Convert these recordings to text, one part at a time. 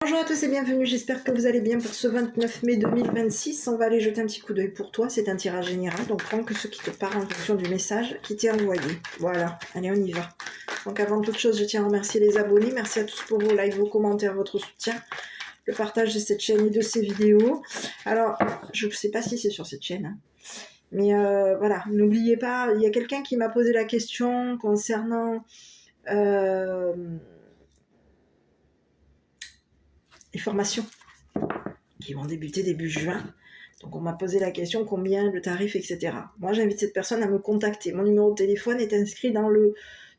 Bonjour à tous et bienvenue, j'espère que vous allez bien pour ce 29 mai 2026. On va aller jeter un petit coup d'œil pour toi, c'est un tirage général, donc prends que ce qui te parle en fonction du message qui t'est envoyé. Voilà, allez on y va. Donc avant toute chose, je tiens à remercier les abonnés, merci à tous pour vos likes, vos commentaires, votre soutien, le partage de cette chaîne et de ces vidéos. Alors, je ne sais pas si c'est sur cette chaîne, hein. Mais voilà, n'oubliez pas, il y a quelqu'un qui m'a posé la question concernant... les formations qui vont débuter début juin. Donc on m'a posé la question combien, le tarif, etc. Moi j'invite cette personne à me contacter. Mon numéro de téléphone est inscrit dans le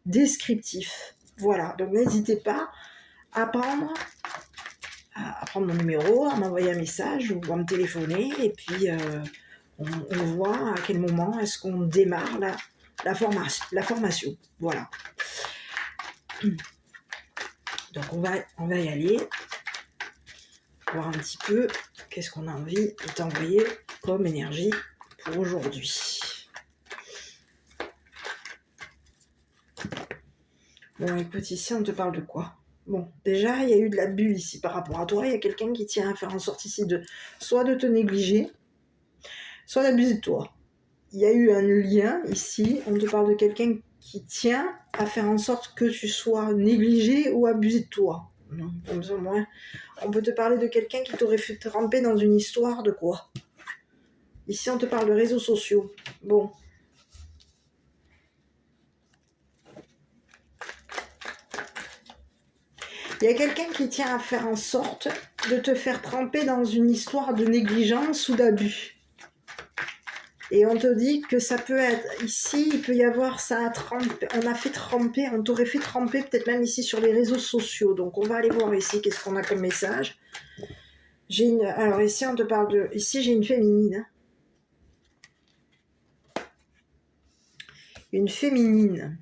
descriptif. Voilà, donc n'hésitez pas à prendre mon numéro, à m'envoyer un message ou à me téléphoner et puis on voit à quel moment est-ce qu'on démarre la formation. Voilà. Donc on va y aller, voir un petit peu qu'est-ce qu'on a envie de t'envoyer comme énergie pour aujourd'hui. Bon, écoute, ici, on te parle de quoi? Bon, déjà, il y a eu de l'abus ici par rapport à toi. Il y a quelqu'un qui tient à faire en sorte ici de soit de te négliger, soit d'abuser de toi. Il y a eu un lien ici. On te parle de quelqu'un qui tient à faire en sorte que tu sois négligé ou abusé de toi. Non, comme ça, moins. On peut te parler de quelqu'un qui t'aurait fait tremper dans une histoire de quoi? Ici, on te parle de réseaux sociaux. Bon. Il y a quelqu'un qui tient à faire en sorte de te faire tremper dans une histoire de négligence ou d'abus. Et on te dit que ça peut être ici, il peut y avoir ça à tremper, on t'aurait fait tremper peut-être même ici sur les réseaux sociaux. Donc on va aller voir ici qu'est-ce qu'on a comme message. Alors ici on te parle de, ici j'ai une féminine. Une féminine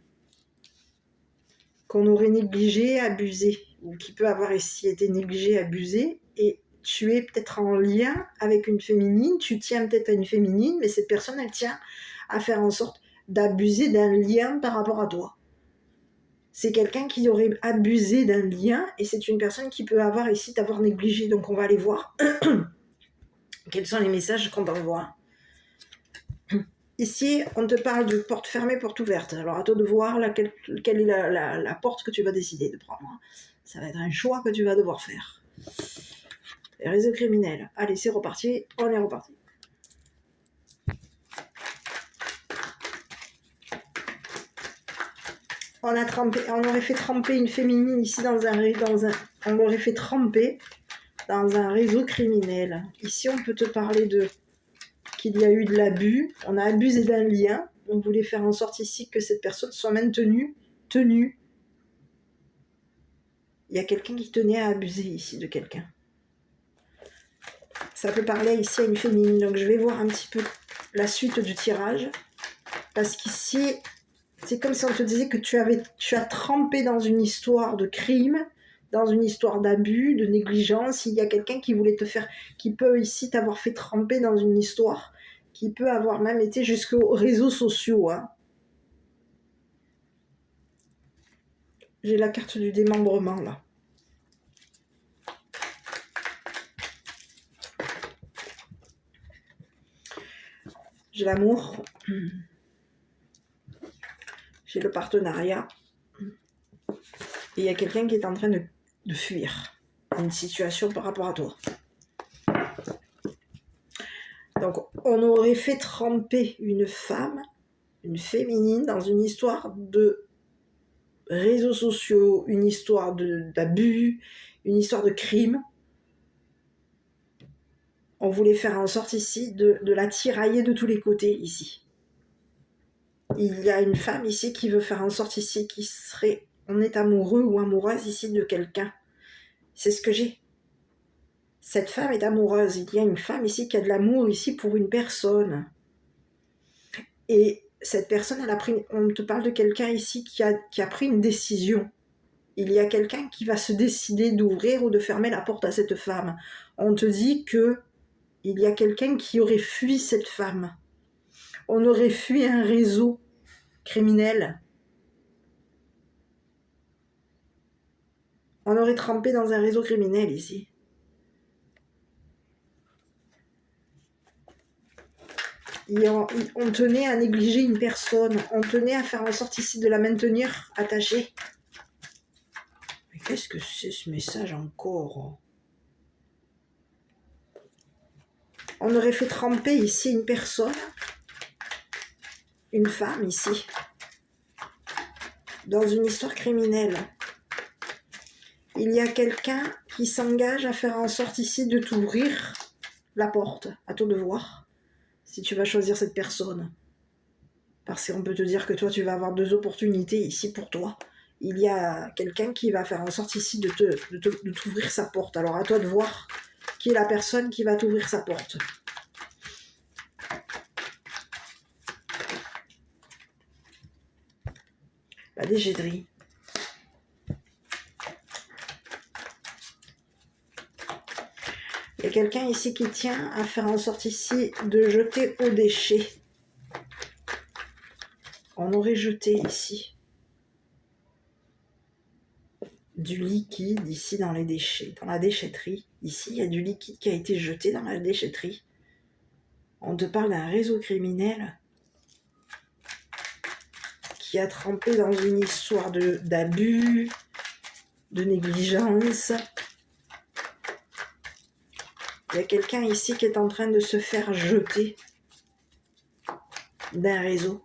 qu'on aurait négligée, abusée, ou qui peut avoir ici été négligée, abusée, et tu es peut-être en lien avec une féminine, tu tiens peut-être à une féminine, mais cette personne, elle tient à faire en sorte d'abuser d'un lien par rapport à toi. C'est quelqu'un qui aurait abusé d'un lien, et c'est une personne qui peut avoir ici t'avoir négligé. Donc on va aller voir quels sont les messages qu'on t'envoie. Ici, on te parle de porte fermée, porte ouverte. Alors, à toi de voir quelle est la porte que tu vas décider de prendre. Ça va être un choix que tu vas devoir faire. Les réseaux criminels. Allez, c'est reparti. On est reparti. On aurait fait tremper une féminine ici on l'aurait fait tremper dans un réseau criminel. Ici, on peut te parler qu'il y a eu de l'abus. On a abusé d'un lien. On voulait faire en sorte ici que cette personne soit tenue. Il y a quelqu'un qui tenait à abuser ici de quelqu'un. Ça peut parler ici à une féminine. Donc je vais voir un petit peu la suite du tirage. Parce qu'ici, c'est comme si on te disait que tu as trempé dans une histoire de crime, dans une histoire d'abus, de négligence. Il y a quelqu'un qui voulait qui peut ici t'avoir fait tremper dans une histoire, qui peut avoir même été jusqu'aux réseaux sociaux. Hein. J'ai la carte du démembrement là. J'ai l'amour. J'ai le partenariat. Et il y a quelqu'un qui est en train de fuir une situation par rapport à toi. Donc, on aurait fait tremper une femme, une féminine, dans une histoire de réseaux sociaux, une histoire d'abus, une histoire de crime. On voulait faire en sorte ici de la tirailler de tous les côtés ici. Il y a une femme ici qui veut faire en sorte ici on est amoureux ou amoureuse ici de quelqu'un. C'est ce que j'ai. Cette femme est amoureuse. Il y a une femme ici qui a de l'amour ici pour une personne. Et cette personne, on te parle de quelqu'un ici qui a pris une décision. Il y a quelqu'un qui va se décider d'ouvrir ou de fermer la porte à cette femme. On te dit que il y a quelqu'un qui aurait fui cette femme. On aurait fui un réseau criminel. On aurait trempé dans un réseau criminel ici. On tenait à négliger une personne. On tenait à faire en sorte ici de la maintenir attachée. Mais qu'est-ce que c'est ce message encore? On aurait fait tremper ici une personne. Une femme ici. Dans une histoire criminelle. Il y a quelqu'un qui s'engage à faire en sorte ici de t'ouvrir la porte. À toi de voir si tu vas choisir cette personne. Parce qu'on peut te dire que toi, tu vas avoir 2 opportunités ici pour toi. Il y a quelqu'un qui va faire en sorte ici de t'ouvrir sa porte. Alors à toi de voir qui est la personne qui va t'ouvrir sa porte. La déchetterie. Il y a quelqu'un ici qui tient à faire en sorte ici de jeter aux déchets. On aurait jeté ici du liquide ici dans les déchets, dans la déchetterie. Ici, il y a du liquide qui a été jeté dans la déchetterie. On te parle d'un réseau criminel qui a trempé dans une histoire d'abus, de négligence. Il y a quelqu'un ici qui est en train de se faire jeter d'un réseau.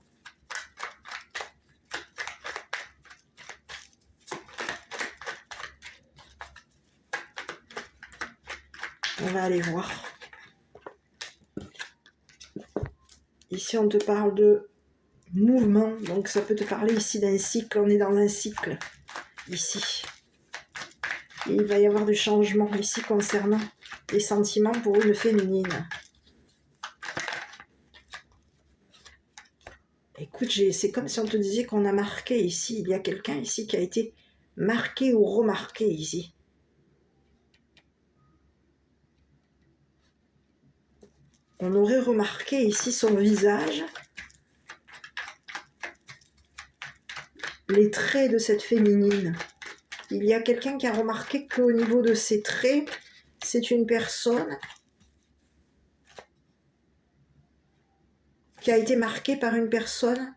On va aller voir. Ici, on te parle de mouvement. Donc, ça peut te parler ici d'un cycle. On est dans un cycle. Ici. Et il va y avoir du changement ici concernant les sentiments pour une féminine. Écoute, c'est comme si on te disait qu'on a marqué ici. Il y a quelqu'un ici qui a été marqué ou remarqué ici. On aurait remarqué ici son visage, les traits de cette féminine. Il y a quelqu'un qui a remarqué qu'au niveau de ses traits, c'est une personne qui a été marquée par une personne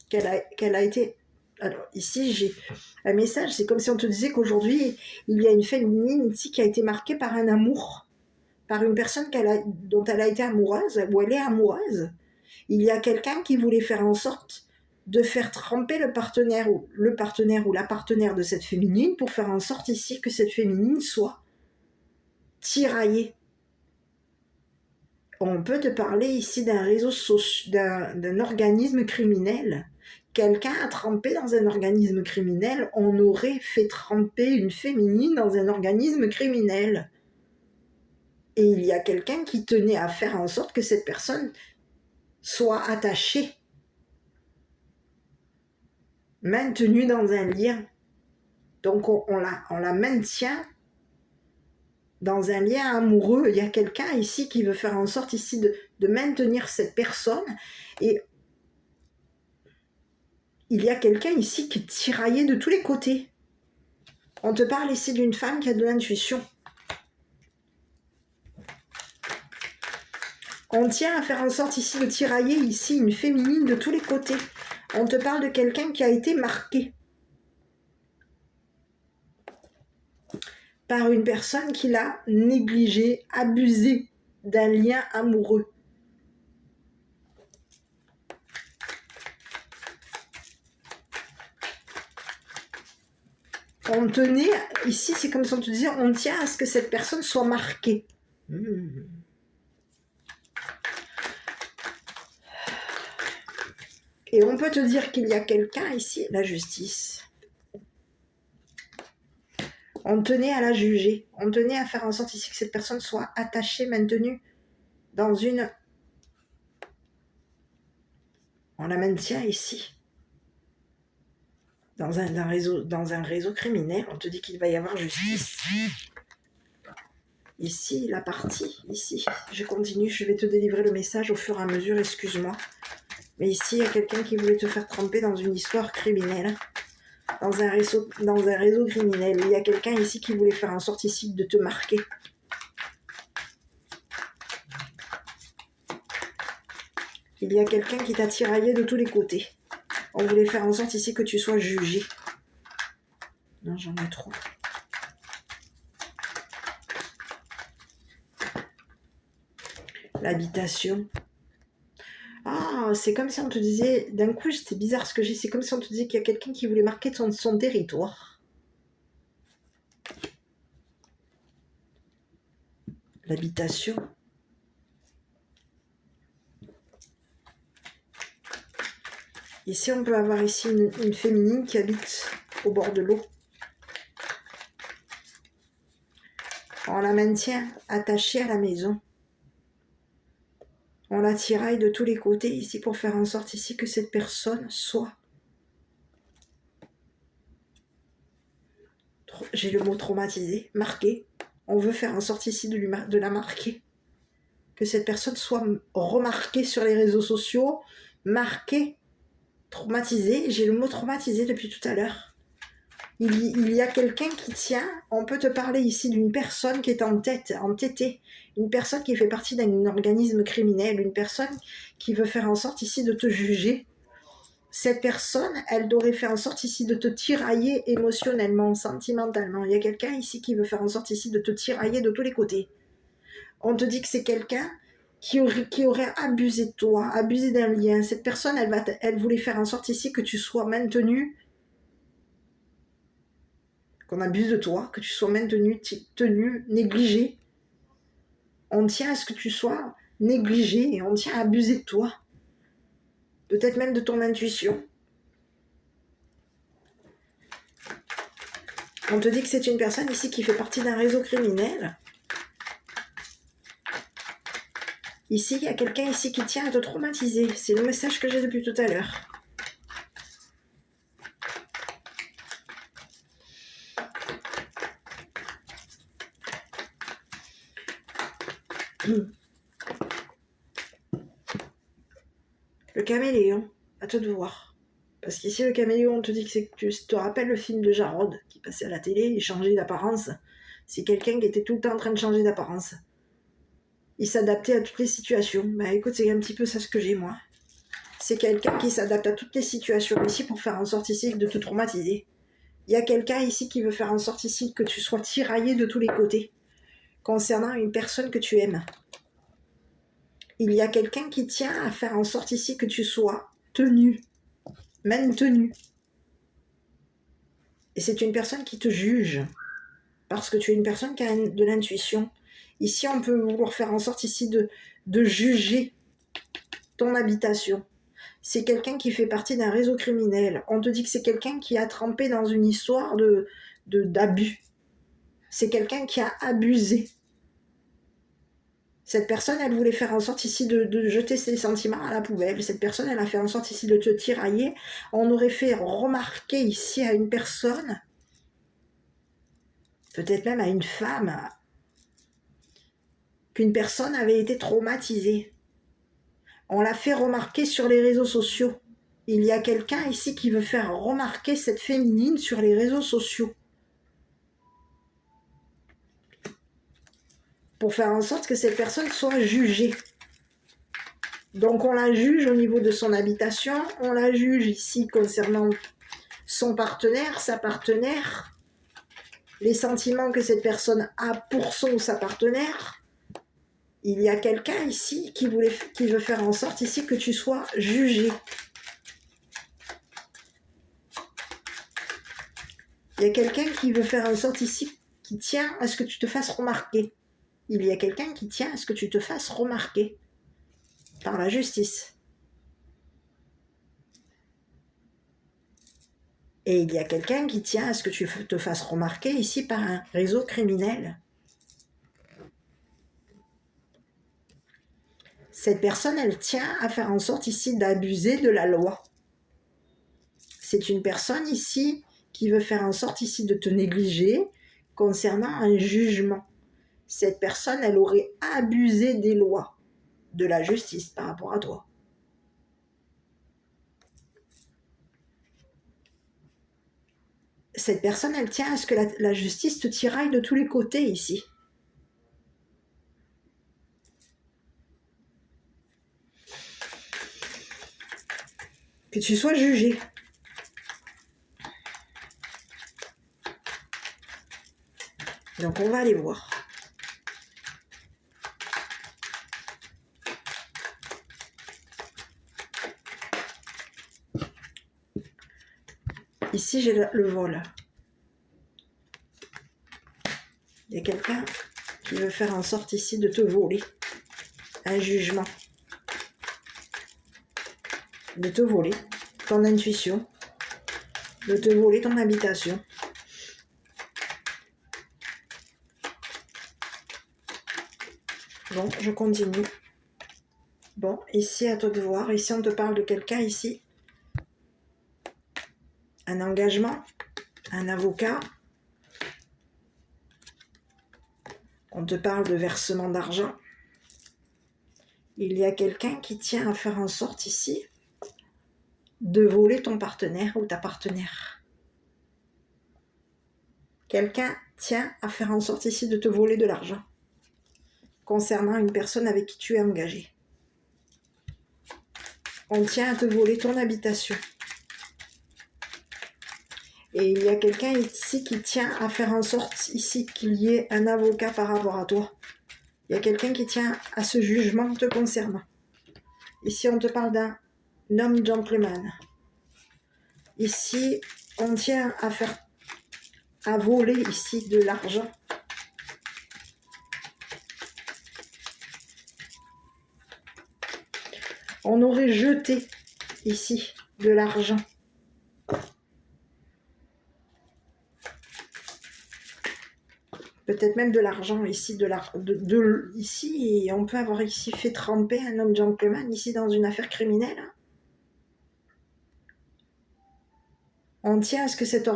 qu'elle a été... Alors ici, j'ai un message, c'est comme si on te disait qu'aujourd'hui, il y a une féminine ici qui a été marquée par un amour, par une personne dont elle a été amoureuse, ou elle est amoureuse. Il y a quelqu'un qui voulait faire en sorte de faire tremper le partenaire ou la partenaire de cette féminine pour faire en sorte ici que cette féminine soit tiraillée. On peut te parler ici d'un réseau d'un organisme criminel. Quelqu'un a trempé dans un organisme criminel, on aurait fait tremper une féminine dans un organisme criminel. Et il y a quelqu'un qui tenait à faire en sorte que cette personne soit attachée, maintenue dans un lien. Donc on la maintient dans un lien amoureux. Il y a quelqu'un ici qui veut faire en sorte ici de maintenir cette personne. Et il y a quelqu'un ici qui est tiraillé de tous les côtés. On te parle ici d'une femme qui a de l'intuition. On tient à faire en sorte ici de tirailler ici une féminine de tous les côtés. On te parle de quelqu'un qui a été marqué par une personne qui l'a négligé, abusé d'un lien amoureux. On tenait, ici c'est comme si on te disait, on tient à ce que cette personne soit marquée. Et on peut te dire qu'il y a quelqu'un ici, la justice. On tenait à la juger, on tenait à faire en sorte ici que cette personne soit attachée, maintenue dans une... On la maintient ici. Dans un réseau criminel, on te dit qu'il va y avoir justice. Ici, la partie, ici, je continue, je vais te délivrer le message au fur et à mesure, excuse-moi. Mais ici, il y a quelqu'un qui voulait te faire tremper dans une histoire criminelle. dans un réseau criminel. Il y a quelqu'un ici qui voulait faire en sorte ici de te marquer. Il y a quelqu'un qui t'a tiraillé de tous les côtés. On voulait faire en sorte ici que tu sois jugé. Non, j'en ai trop. L'habitation. Ah, c'est comme si on te disait, d'un coup, c'est bizarre ce que j'ai, c'est comme si on te disait qu'il y a quelqu'un qui voulait marquer son territoire. L'habitation. Ici, on peut avoir ici une féminine qui habite au bord de l'eau. On la maintient attachée à la maison. On la tiraille de tous les côtés ici pour faire en sorte ici que cette personne soit... J'ai le mot traumatisé, marqué. On veut faire en sorte ici de la marquer. Que cette personne soit remarquée sur les réseaux sociaux, marquée, traumatisée. J'ai le mot traumatisé depuis tout à l'heure. Il y a quelqu'un qui tient, on peut te parler ici d'une personne qui est entêtée, une personne qui fait partie d'un organisme criminel, une personne qui veut faire en sorte ici de te juger. Cette personne, elle devrait faire en sorte ici de te tirailler émotionnellement, sentimentalement. Il y a quelqu'un ici qui veut faire en sorte ici de te tirailler de tous les côtés. On te dit que c'est quelqu'un qui aurait abusé de toi, abusé d'un lien. Cette personne, elle voulait faire en sorte ici que tu sois maintenu, qu'on abuse de toi, que tu sois maintenu, tenu, négligé. On tient à ce que tu sois négligé et on tient à abuser de toi. Peut-être même de ton intuition. On te dit que c'est une personne ici qui fait partie d'un réseau criminel. Ici, il y a quelqu'un ici qui tient à te traumatiser. C'est le message que j'ai depuis tout à l'heure. Le caméléon, à toi de voir. Parce qu'ici, le caméléon, on te dit que tu te rappelles le film de Jarod qui passait à la télé, il changeait d'apparence. C'est quelqu'un qui était tout le temps en train de changer d'apparence. Il s'adaptait à toutes les situations. Bah écoute, c'est un petit peu ça ce que j'ai, moi. C'est quelqu'un qui s'adapte à toutes les situations ici pour faire en sorte ici de te traumatiser. Il y a quelqu'un ici qui veut faire en sorte ici que tu sois tiraillé de tous les côtés concernant une personne que tu aimes. Il y a quelqu'un qui tient à faire en sorte ici que tu sois tenu, maintenu. Et c'est une personne qui te juge, parce que tu es une personne qui a de l'intuition. Ici, on peut vouloir faire en sorte ici de juger ton habitation. C'est quelqu'un qui fait partie d'un réseau criminel. On te dit que c'est quelqu'un qui a trempé dans une histoire d'abus. C'est quelqu'un qui a abusé. Cette personne, elle voulait faire en sorte ici de jeter ses sentiments à la poubelle. Cette personne, elle a fait en sorte ici de te tirailler. On aurait fait remarquer ici à une personne, peut-être même à une femme, qu'une personne avait été traumatisée. On l'a fait remarquer sur les réseaux sociaux. Il y a quelqu'un ici qui veut faire remarquer cette féminine sur les réseaux sociaux. Pour faire en sorte que cette personne soit jugée. Donc on la juge au niveau de son habitation, on la juge ici concernant son partenaire, sa partenaire, les sentiments que cette personne a pour son ou sa partenaire. Il y a quelqu'un ici qui veut faire en sorte ici que tu sois jugé. Il y a quelqu'un qui veut faire en sorte ici, qui tient à ce que tu te fasses remarquer. Il y a quelqu'un qui tient à ce que tu te fasses remarquer par la justice. Et il y a quelqu'un qui tient à ce que tu te fasses remarquer ici par un réseau criminel. Cette personne, elle tient à faire en sorte ici d'abuser de la loi. C'est une personne ici qui veut faire en sorte ici de te négliger concernant un jugement. Cette personne, elle aurait abusé des lois, de la justice par rapport à toi. cette personne, elle tient à ce que la justice te tiraille de tous les côtés ici. Que tu sois jugé. Donc on va aller voir. Ici j'ai le vol. Il y a quelqu'un qui veut faire en sorte ici de te voler. Un jugement. De te voler ton intuition. De te voler ton habitation. Bon, je continue. Bon, ici, à toi de voir. Ici, on te parle de quelqu'un, ici. Un engagement, un avocat. On te parle de versement d'argent. Il y a quelqu'un qui tient à faire en sorte, ici, de voler ton partenaire ou ta partenaire. Quelqu'un tient à faire en sorte, ici, de te voler de l'argent. Concernant une personne avec qui tu es engagé. On tient à te voler ton habitation. Et il y a quelqu'un ici qui tient à faire en sorte ici qu'il y ait un avocat par rapport à toi. Il y a quelqu'un qui tient à ce jugement te concernant. Ici, on te parle d'un homme gentleman. Ici, on tient à voler ici de l'argent. On aurait jeté ici de l'argent. Peut-être même de l'argent ici, ici, et on peut avoir ici fait tremper un homme gentleman ici dans une affaire criminelle. On tient à ce que cet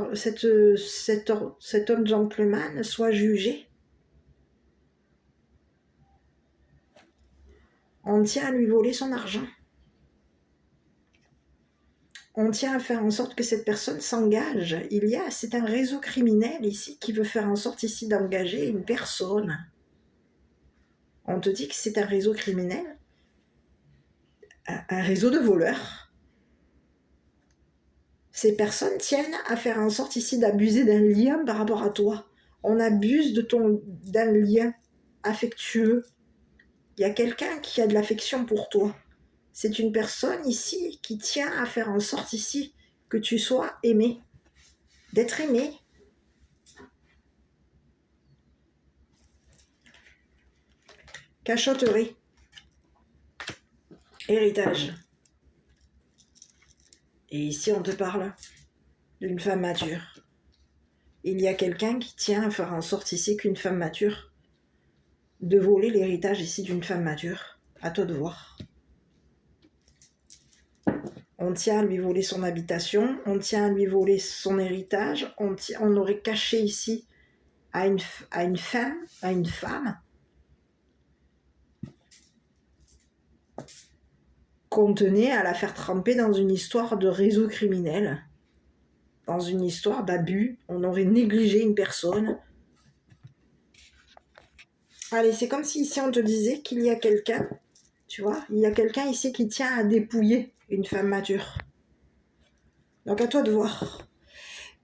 homme gentleman soit jugé. On tient à lui voler son argent. On tient à faire en sorte que cette personne s'engage. C'est un réseau criminel ici qui veut faire en sorte ici d'engager une personne. On te dit que c'est un réseau criminel, un réseau de voleurs. Ces personnes tiennent à faire en sorte ici d'abuser d'un lien par rapport à toi. On abuse d'un lien affectueux. Il y a quelqu'un qui a de l'affection pour toi. C'est une personne ici qui tient à faire en sorte ici que tu sois aimé, d'être aimé. Cachotterie. Héritage. Et ici, on te parle d'une femme mature. Il y a quelqu'un qui tient à faire en sorte ici qu'une femme mature, de voler l'héritage ici d'une femme mature. À toi de voir. On tient à lui voler son habitation, on tient à lui voler son héritage, on aurait caché ici à une femme, qu'on tenait à la faire tremper dans une histoire de réseau criminel, dans une histoire d'abus. On aurait négligé une personne. Allez, c'est comme si ici on te disait qu'il y a quelqu'un, tu vois, il y a quelqu'un ici qui tient à dépouiller une femme mature. Donc à toi de voir.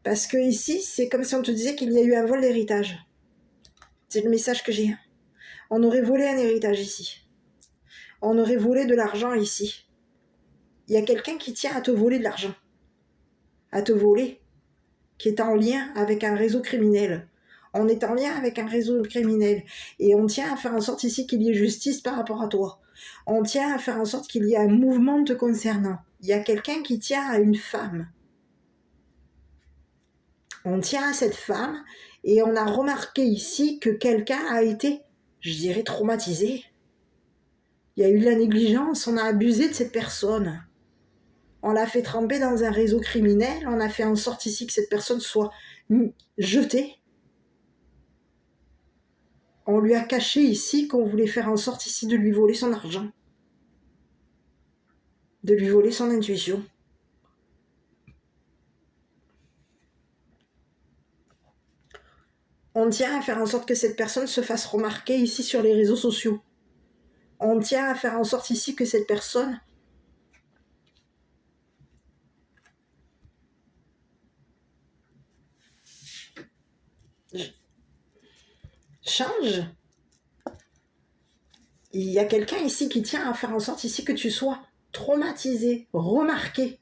Parce que ici, c'est comme si on te disait qu'il y a eu un vol d'héritage. C'est le message que j'ai. On aurait volé un héritage ici. On aurait volé de l'argent ici. Il y a quelqu'un qui tient à te voler de l'argent. À te voler. Qui est en lien avec un réseau criminel. On est en lien avec un réseau criminel. Et on tient à faire en sorte ici qu'il y ait justice par rapport à toi. On tient à faire en sorte qu'il y ait un mouvement te concernant. Il y a quelqu'un qui tient à une femme. On tient à cette femme et on a remarqué ici que quelqu'un a été, je dirais, traumatisé. Il y a eu de la négligence, on a abusé de cette personne. On l'a fait tremper dans un réseau criminel, on a fait en sorte ici que cette personne soit jetée. On lui a caché ici qu'on voulait faire en sorte ici de lui voler son argent. De lui voler son intuition. On tient à faire en sorte que cette personne se fasse remarquer ici sur les réseaux sociaux. On tient à faire en sorte ici que cette personne change. Il y a quelqu'un ici qui tient à faire en sorte ici que tu sois traumatisé, remarqué.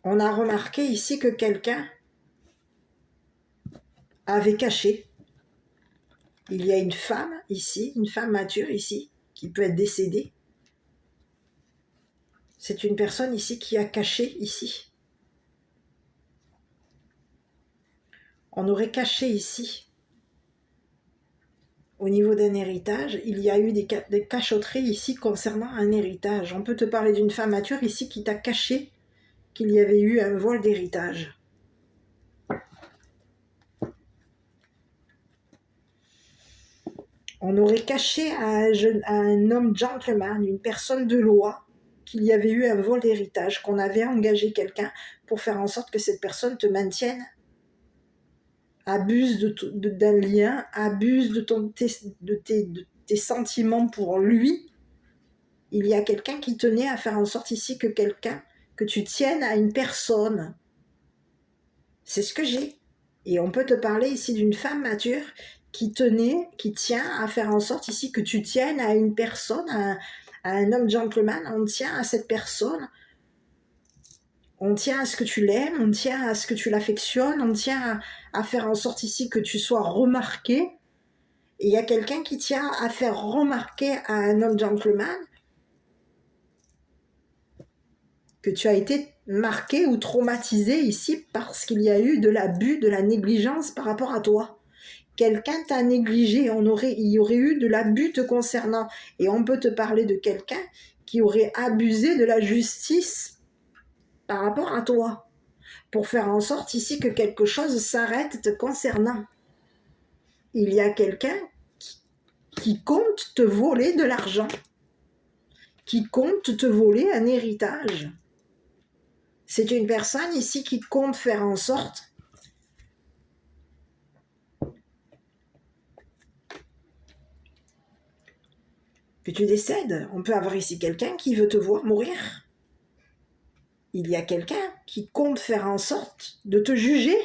On a remarqué ici que quelqu'un avait caché. Il y a une femme ici, une femme mature ici, qui peut être décédée. C'est une personne ici qui a caché ici. On aurait caché ici. Au niveau d'un héritage, il y a eu des cachotteries ici concernant un héritage. On peut te parler d'une femme mature ici qui t'a caché qu'il y avait eu un vol d'héritage. On aurait caché à un homme gentleman, une personne de loi, qu'il y avait eu un vol d'héritage, qu'on avait engagé quelqu'un pour faire en sorte que cette personne te maintienne, abuse d'un lien, abuse de tes sentiments pour lui. Il y a quelqu'un qui tenait à faire en sorte ici que tu tiennes à une personne. C'est ce que j'ai. Et on peut te parler ici d'une femme mature qui tient à faire en sorte ici que tu tiennes à une personne, à un homme gentleman. On tient à cette personne. On tient à ce que tu l'aimes, on tient à ce que tu l'affectionnes, on tient à faire en sorte ici que tu sois remarqué. Et il y a quelqu'un qui tient à faire remarquer à un homme gentleman que tu as été marqué ou traumatisé ici parce qu'il y a eu de l'abus, de la négligence par rapport à toi. Quelqu'un t'a négligé, il y aurait eu de l'abus te concernant. Et on peut te parler de quelqu'un qui aurait abusé de la justice par rapport à toi, pour faire en sorte ici que quelque chose s'arrête te concernant. Il y a quelqu'un qui compte te voler de l'argent, qui compte te voler un héritage. C'est une personne ici qui compte faire en sorte que tu décèdes. On peut avoir ici quelqu'un qui veut te voir mourir. Il y a quelqu'un qui compte faire en sorte de te juger.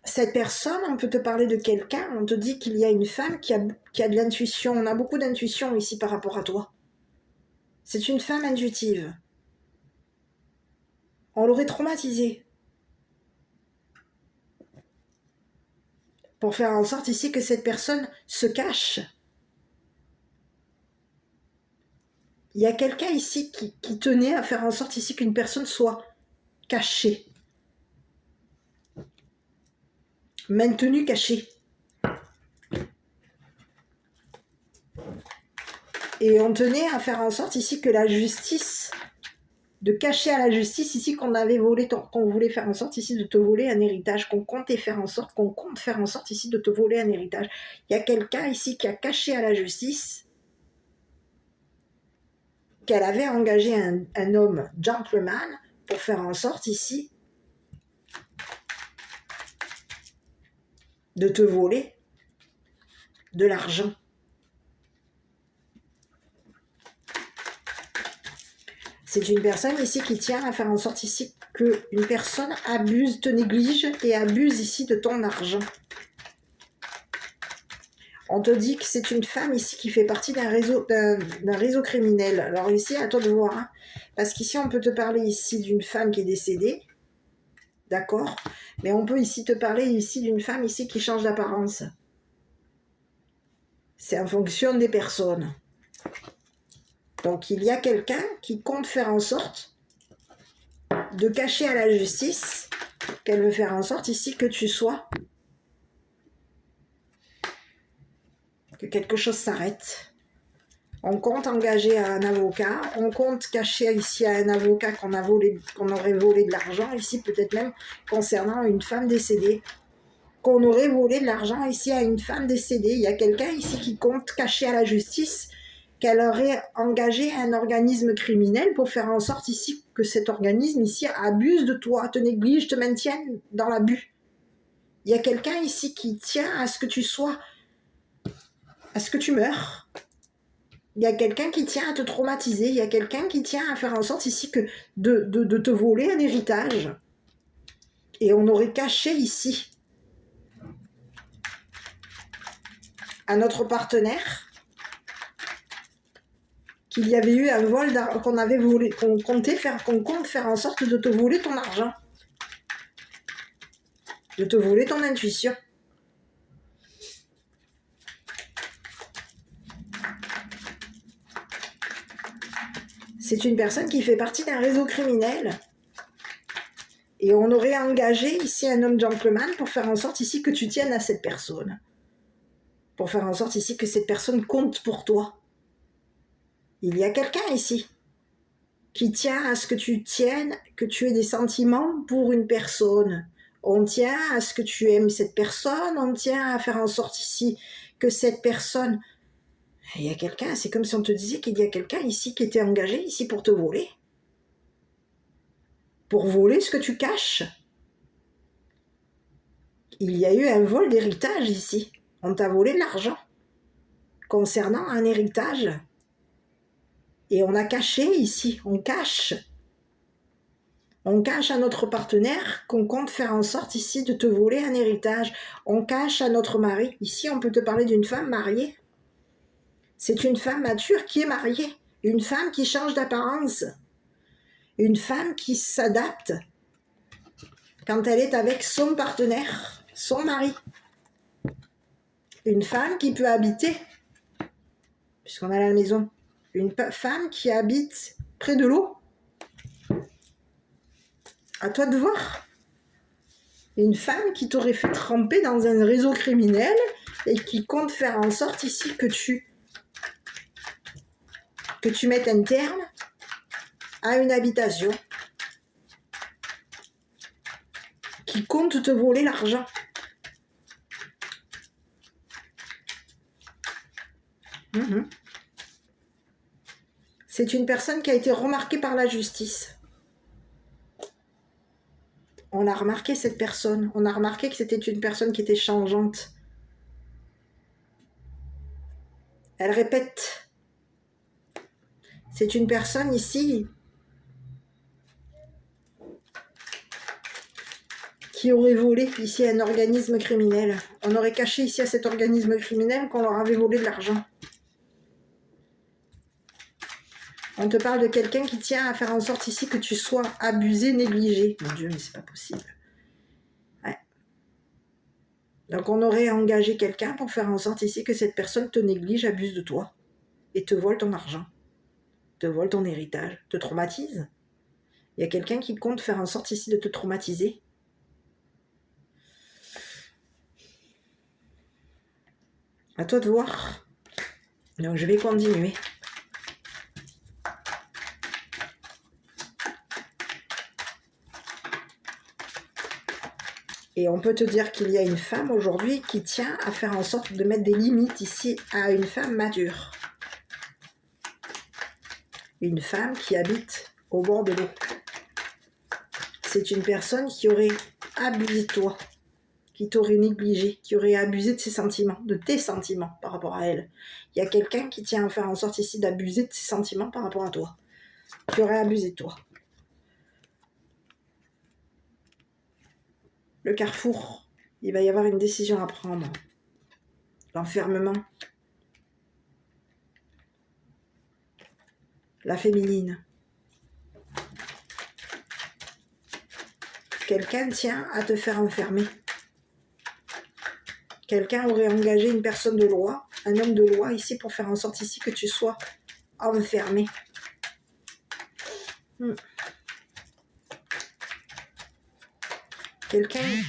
Cette personne, on peut te parler de quelqu'un, on te dit qu'il y a une femme qui a de l'intuition. On a beaucoup d'intuition ici par rapport à toi. C'est une femme intuitive. On l'aurait traumatisée. Pour faire en sorte ici que cette personne se cache. Il y a quelqu'un ici qui tenait à faire en sorte ici qu'une personne soit cachée. Maintenue cachée. Et on tenait à faire en sorte ici que la justice, de cacher à la justice ici qu'on voulait faire en sorte ici de te voler un héritage, qu'on compte faire en sorte ici de te voler un héritage. Il y a quelqu'un ici qui a caché à la justice qu'elle avait engagé un homme gentleman pour faire en sorte ici de te voler de l'argent. C'est une personne ici qui tient à faire en sorte ici qu'une personne abuse, te néglige et abuse ici de ton argent. On te dit que c'est une femme ici qui fait partie d'un réseau criminel. Alors ici, à toi de voir. Hein, parce qu'ici, on peut te parler ici d'une femme qui est décédée. D'accord ? Mais on peut ici te parler ici d'une femme ici qui change d'apparence. C'est en fonction des personnes. Donc il y a quelqu'un qui compte faire en sorte de cacher à la justice qu'elle veut faire en sorte ici que tu sois, que quelque chose s'arrête. On compte engager un avocat, on compte cacher ici à un avocat qu'on aurait volé de l'argent, ici peut-être même concernant une femme décédée, qu'on aurait volé de l'argent ici à une femme décédée. Il y a quelqu'un ici qui compte cacher à la justice qu'elle aurait engagé un organisme criminel pour faire en sorte ici que cet organisme ici abuse de toi, te néglige, te maintienne dans l'abus. Il y a quelqu'un ici qui tient à ce que tu sois, à ce que tu meurs. Il y a quelqu'un qui tient à te traumatiser. Il y a quelqu'un qui tient à faire en sorte ici que de te voler un héritage. Et on aurait caché ici à notre partenaire qu'il y avait eu un vol qu'on avait volé, qu'on compte faire en sorte de te voler ton argent, de te voler ton intuition. C'est une personne qui fait partie d'un réseau criminel. Et on aurait engagé ici un homme gentleman pour faire en sorte ici que tu tiennes à cette personne. Pour faire en sorte ici que cette personne compte pour toi. Il y a quelqu'un ici qui tient à ce que tu tiennes, que tu aies des sentiments pour une personne. On tient à ce que tu aimes cette personne, on tient à faire en sorte ici que cette personne... Il y a quelqu'un, c'est comme si on te disait qu'il y a quelqu'un ici qui était engagé ici pour te voler. Pour voler ce que tu caches. Il y a eu un vol d'héritage ici. On t'a volé de l'argent concernant un héritage. Et on a caché ici, on cache à notre partenaire qu'on compte faire en sorte ici de te voler un héritage. On cache à notre mari. Ici, on peut te parler d'une femme mariée. C'est une femme mature qui est mariée. Une femme qui change d'apparence. Une femme qui s'adapte quand elle est avec son partenaire, son mari. Une femme qui peut habiter, puisqu'on a la maison, une femme qui habite près de l'eau. À toi de voir. Une femme qui t'aurait fait tremper dans un réseau criminel et qui compte faire en sorte ici que tu mettes un terme à une habitation, qui compte te voler l'argent. C'est une personne qui a été remarquée par la justice. On a remarqué cette personne. On a remarqué que c'était une personne qui était changeante. Elle répète. C'est une personne ici qui aurait volé ici un organisme criminel. On aurait caché ici à cet organisme criminel qu'on leur avait volé de l'argent. On te parle de quelqu'un qui tient à faire en sorte ici que tu sois abusé, négligé. Mon Dieu, mais c'est pas possible. Ouais. Donc on aurait engagé quelqu'un pour faire en sorte ici que cette personne te néglige, abuse de toi et te vole ton argent, te vole ton héritage, te traumatise. Il y a quelqu'un qui compte faire en sorte ici de te traumatiser. À toi de voir. Donc je vais continuer. Et on peut te dire qu'il y a une femme aujourd'hui qui tient à faire en sorte de mettre des limites ici à une femme mature. Une femme qui habite au bord de l'eau. C'est une personne qui aurait abusé de toi, qui t'aurait négligé, qui aurait abusé de ses sentiments, de tes sentiments par rapport à elle. Il y a quelqu'un qui tient à faire en sorte ici d'abuser de ses sentiments par rapport à toi, qui aurait abusé de toi. Le carrefour, il va y avoir une décision à prendre. L'enfermement. La féminine. Quelqu'un tient à te faire enfermer. Quelqu'un aurait engagé une personne de loi, un homme de loi ici pour faire en sorte ici que tu sois enfermé. Quelqu'un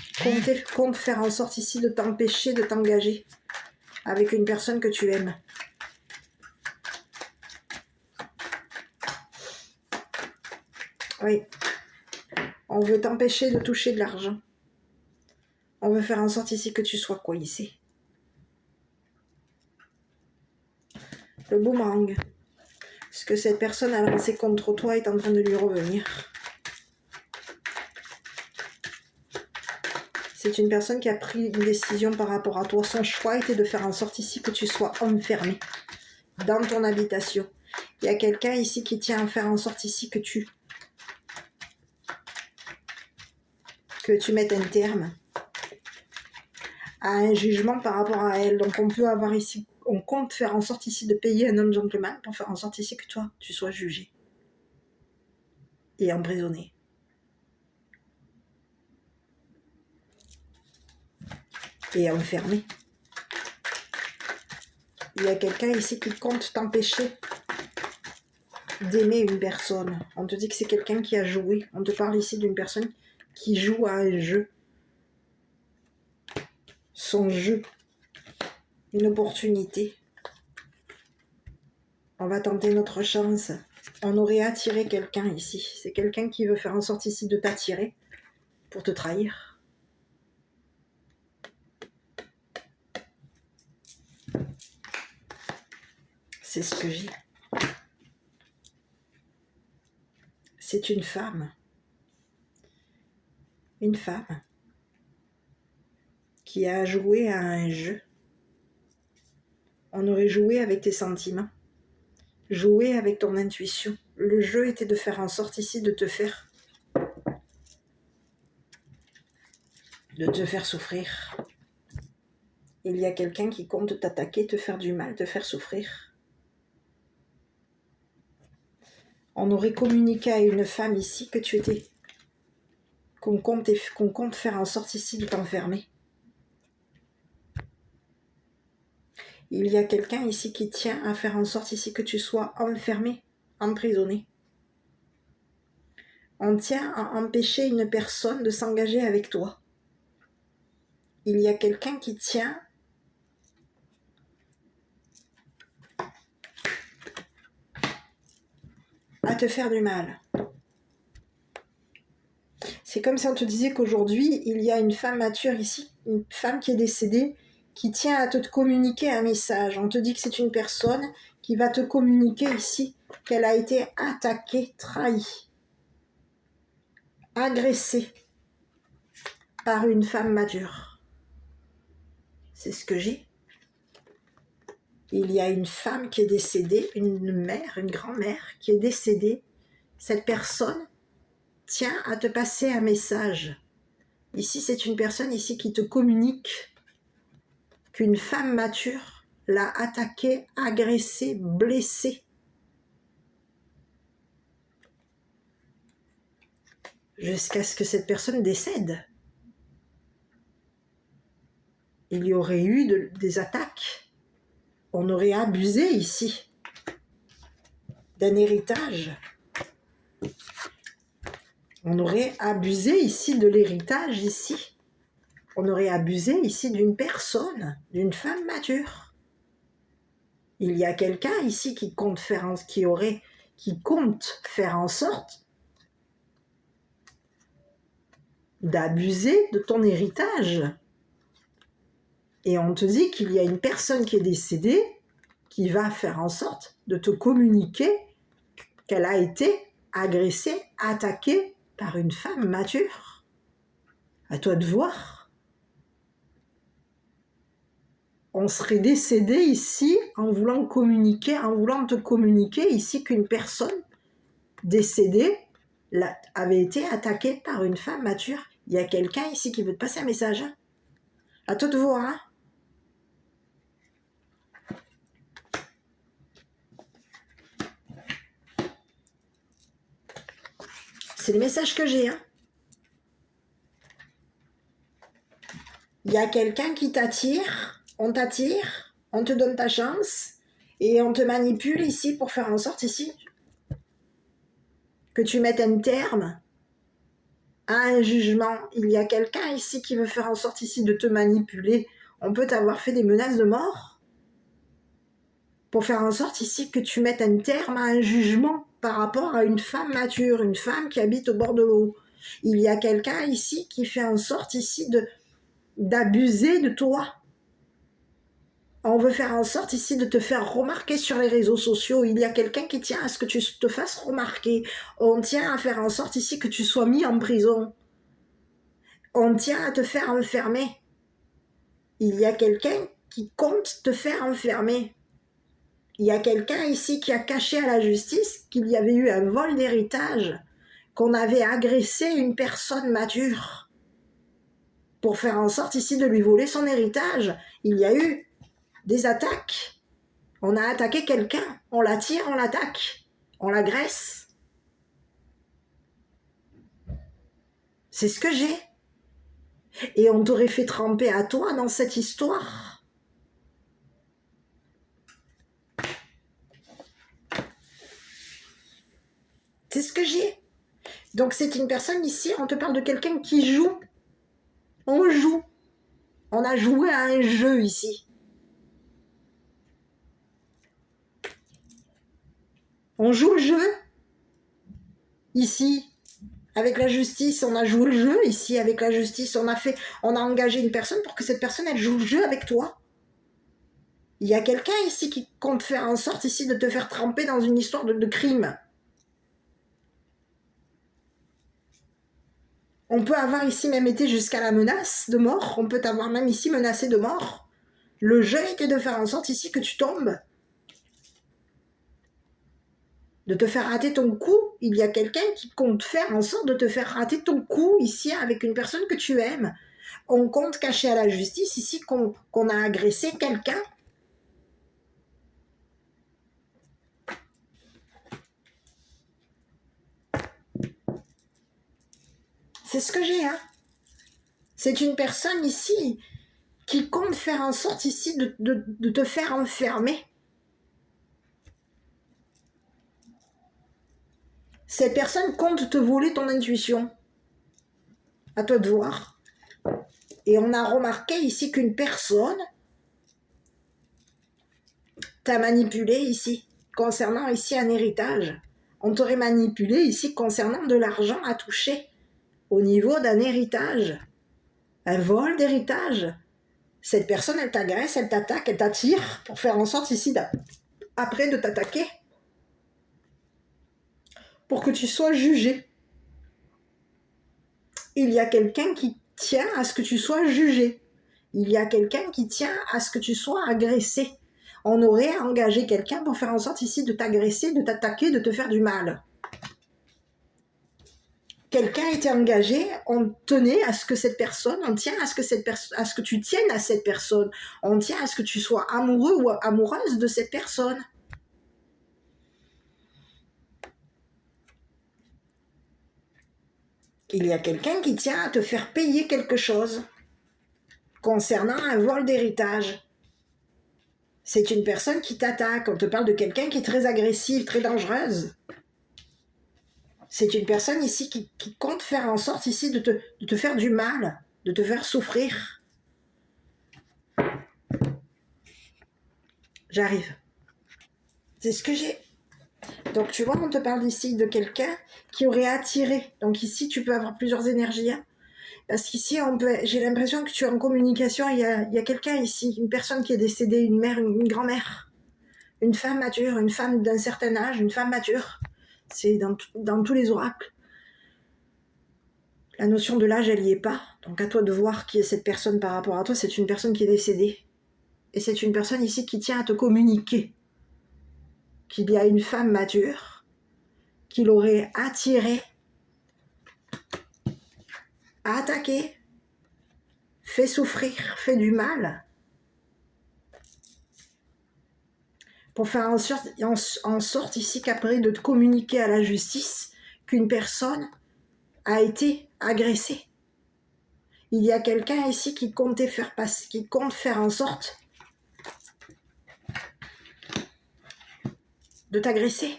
compte faire en sorte ici de t'empêcher de t'engager avec une personne que tu aimes. Oui. On veut t'empêcher de toucher de l'argent. On veut faire en sorte ici que tu sois coincé. Le boomerang. Ce que cette personne a lancé contre toi est en train de lui revenir. C'est une personne qui a pris une décision par rapport à toi. Son choix était de faire en sorte ici que tu sois enfermé dans ton habitation. Il y a quelqu'un ici qui tient à faire en sorte ici que tu mettes un terme à un jugement par rapport à elle. Donc on peut avoir ici, on compte faire en sorte ici de payer un homme gentleman pour faire en sorte ici que toi, tu sois jugé et emprisonné. Et enfermé. Il y a quelqu'un ici qui compte t'empêcher d'aimer une personne. On te dit que c'est quelqu'un qui a joué. On te parle ici d'une personne qui joue à un jeu. Son jeu. Une opportunité. On va tenter notre chance. On aurait attiré quelqu'un ici. C'est quelqu'un qui veut faire en sorte ici de t'attirer pour te trahir. C'est ce que j'ai. C'est une femme. Une femme qui a joué à un jeu. On aurait joué avec tes sentiments. Jouer avec ton intuition. Le jeu était de faire en sorte ici de te faire souffrir. Il y a quelqu'un qui compte t'attaquer, te faire du mal, te faire souffrir. On aurait communiqué à une femme ici que tu étais, qu'on compte faire en sorte ici de t'enfermer. Il y a quelqu'un ici qui tient à faire en sorte ici que tu sois enfermé, emprisonné. On tient à empêcher une personne de s'engager avec toi. Il y a quelqu'un qui tient à te faire du mal. C'est comme si on te disait qu'aujourd'hui, il y a une femme mature ici, une femme qui est décédée, qui tient à te communiquer un message. On te dit que c'est une personne qui va te communiquer ici qu'elle a été attaquée, trahie, agressée par une femme mature. C'est ce que j'ai. Il y a une femme qui est décédée, une mère, une grand-mère qui est décédée. Cette personne tient à te passer un message. Ici, c'est une personne ici qui te communique qu'une femme mature l'a attaquée, agressée, blessée. Jusqu'à ce que cette personne décède. Il y aurait eu des attaques. On aurait abusé ici d'un héritage. On aurait abusé ici de l'héritage ici. On aurait abusé ici d'une personne, d'une femme mature. Il y a quelqu'un ici qui compte faire en sorte d'abuser de ton héritage. Et on te dit qu'il y a une personne qui est décédée qui va faire en sorte de te communiquer qu'elle a été agressée, attaquée par une femme mature. À toi de voir. On serait décédé ici en voulant te communiquer ici qu'une personne décédée avait été attaquée par une femme mature. Il y a quelqu'un ici qui veut te passer un message. À toi de voir. Hein. C'est le message que j'ai. Hein. Il y a quelqu'un qui t'attire, on te donne ta chance et on te manipule ici pour faire en sorte ici que tu mettes un terme à un jugement. Il y a quelqu'un ici qui veut faire en sorte ici de te manipuler. On peut t'avoir fait des menaces de mort pour faire en sorte ici que tu mettes un terme à un jugement par rapport à une femme mature, une femme qui habite au bord de l'eau. Il y a quelqu'un ici qui fait en sorte ici d'abuser de toi. On veut faire en sorte ici de te faire remarquer sur les réseaux sociaux. Il y a quelqu'un qui tient à ce que tu te fasses remarquer. On tient à faire en sorte ici que tu sois mis en prison. On tient à te faire enfermer. Il y a quelqu'un qui compte te faire enfermer. Il y a quelqu'un ici qui a caché à la justice qu'il y avait eu un vol d'héritage, qu'on avait agressé une personne mature pour faire en sorte ici de lui voler son héritage. Il y a eu des attaques. On a attaqué quelqu'un, on l'attire, on l'attaque, on l'agresse. C'est ce que j'ai. Et on t'aurait fait tremper à toi dans cette histoire. C'est ce que j'ai. Donc c'est une personne ici, on te parle de quelqu'un qui joue. On joue. On a joué à un jeu ici. On joue le jeu. Ici, avec la justice, on a joué le jeu. Ici, avec la justice, on a engagé une personne pour que cette personne, elle joue le jeu avec toi. Il y a quelqu'un ici qui compte faire en sorte ici de te faire tremper dans une histoire de crime. On peut avoir ici même été jusqu'à la menace de mort. On peut t'avoir même ici menacé de mort. Le jeu était de faire en sorte ici que tu tombes. De te faire rater ton coup. Il y a quelqu'un qui compte faire en sorte de te faire rater ton coup ici avec une personne que tu aimes. On compte cacher à la justice ici qu'on a agressé quelqu'un. C'est ce que j'ai, hein. C'est une personne ici qui compte faire en sorte ici de te faire enfermer. Cette personne compte te voler ton intuition. À toi de voir. Et on a remarqué ici qu'une personne t'a manipulé ici, concernant ici un héritage. On t'aurait manipulé ici concernant de l'argent à toucher au niveau d'un héritage. Un vol d'héritage. Cette personne, elle t'agresse, elle t'attaque, elle t'attire pour faire en sorte ici après de t'attaquer. Pour que tu sois jugé. Il y a quelqu'un qui tient à ce que tu sois jugé. Il y a quelqu'un qui tient à ce que tu sois agressé. On aurait engagé quelqu'un pour faire en sorte ici de t'agresser, de t'attaquer, de te faire du mal. Quelqu'un était engagé, on tenait à ce que cette personne, on tient à ce que tu tiennes à cette personne. On tient à ce que tu sois amoureux ou amoureuse de cette personne. Il y a quelqu'un qui tient à te faire payer quelque chose concernant un vol d'héritage. C'est une personne qui t'attaque. On te parle de quelqu'un qui est très agressive, très dangereuse. C'est une personne ici qui compte faire en sorte ici de te faire du mal, de te faire souffrir. J'arrive. C'est ce que j'ai. Donc tu vois, on te parle ici de quelqu'un qui aurait attiré. Donc ici, tu peux avoir plusieurs énergies. Hein. Parce qu'ici, j'ai l'impression que tu es en communication. Il y a quelqu'un ici, une personne qui est décédée, une mère, une grand-mère. Une femme mature, une femme d'un certain âge, une femme mature. C'est dans tous les oracles. La notion de l'âge, elle n'y est pas. Donc à toi de voir qui est cette personne par rapport à toi. C'est une personne qui est décédée. Et c'est une personne ici qui tient à te communiquer qu'il y a une femme mature qui l'aurait attirée, attaquée, fait souffrir, fait du mal, pour faire en sorte ici qu'après de te communiquer à la justice qu'une personne a été agressée. Il y a quelqu'un ici qui compte faire en sorte de t'agresser,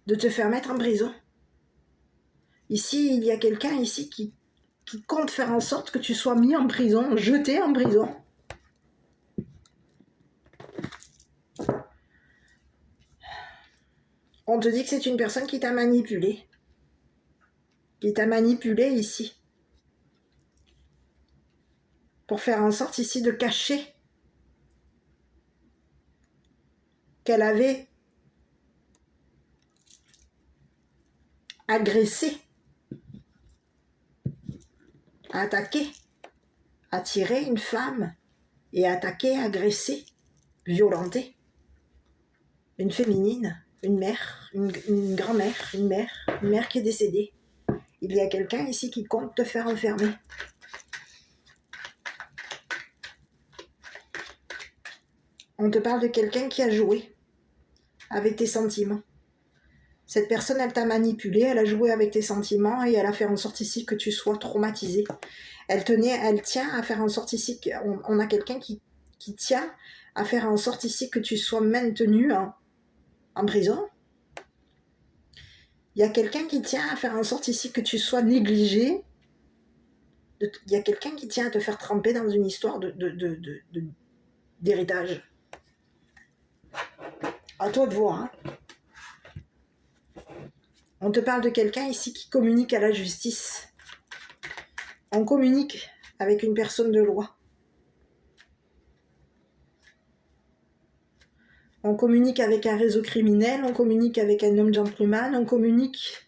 de te faire mettre en prison. Ici, il y a quelqu'un ici qui compte faire en sorte que tu sois mis en prison, jeté en prison. On te dit que c'est une personne qui t'a manipulé. Qui t'a manipulé ici. pour faire en sorte ici de cacher qu'elle avait agressé, attaqué, attiré une femme et attaqué, agressé, violenté une féminine, une mère, une grand-mère, une mère qui est décédée. Il y a quelqu'un ici qui compte te faire enfermer. On te parle de quelqu'un qui a joué avec tes sentiments. Cette personne, elle t'a manipulé, elle a joué avec tes sentiments et elle a fait en sorte ici que tu sois traumatisé. Elle tient à faire en sorte ici qu'on a quelqu'un qui tient à faire en sorte ici que tu sois maintenu en prison. Il y a quelqu'un qui tient à faire en sorte ici que tu sois négligé. Il y a quelqu'un qui tient à te faire tremper dans une histoire d'héritage. À toi de voir. Hein. On te parle de quelqu'un ici qui communique à la justice. On communique avec une personne de loi. On communique avec un réseau criminel, on communique avec un homme gentleman, on communique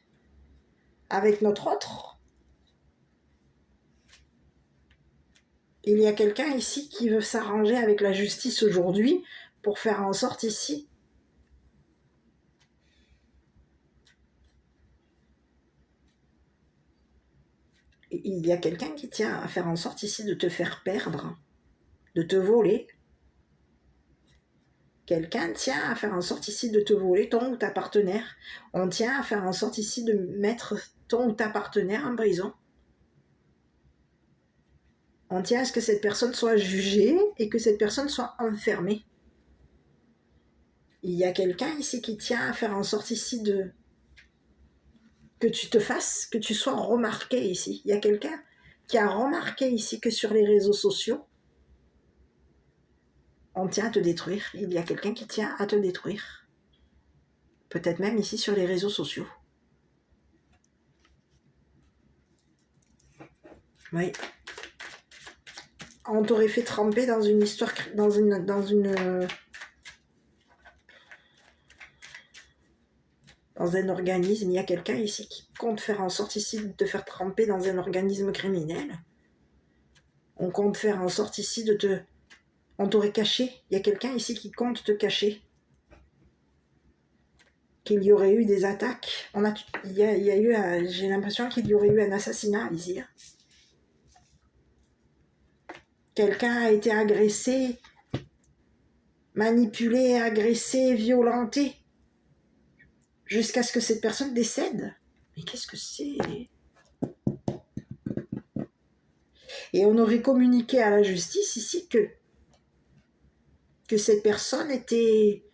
avec notre autre. Il y a quelqu'un ici qui veut s'arranger avec la justice aujourd'hui pour faire en sorte ici il y a quelqu'un qui tient à faire en sorte ici de te faire perdre, de te voler. Quelqu'un tient à faire en sorte ici de te voler ton ou ta partenaire. On tient à faire en sorte ici de mettre ton ou ta partenaire en prison. On tient à ce que cette personne soit jugée et que cette personne soit enfermée. Il y a quelqu'un ici qui tient à faire en sorte ici que tu sois remarqué ici. Il y a quelqu'un qui a remarqué ici que sur les réseaux sociaux, on tient à te détruire. Il y a quelqu'un qui tient à te détruire. Peut-être même ici sur les réseaux sociaux. Oui. On t'aurait fait tremper dans une histoire, dans un organisme. Il y a quelqu'un ici qui compte faire en sorte ici de te faire tremper dans un organisme criminel. On compte faire en sorte ici on t'aurait caché. Il y a quelqu'un ici qui compte te cacher. Qu'il y aurait eu des attaques. J'ai l'impression qu'il y aurait eu un assassinat ici. Quelqu'un a été agressé, manipulé, agressé, violenté, jusqu'à ce que cette personne décède. Mais qu'est-ce que c'est ? Et on aurait communiqué à la justice ici que cette personne était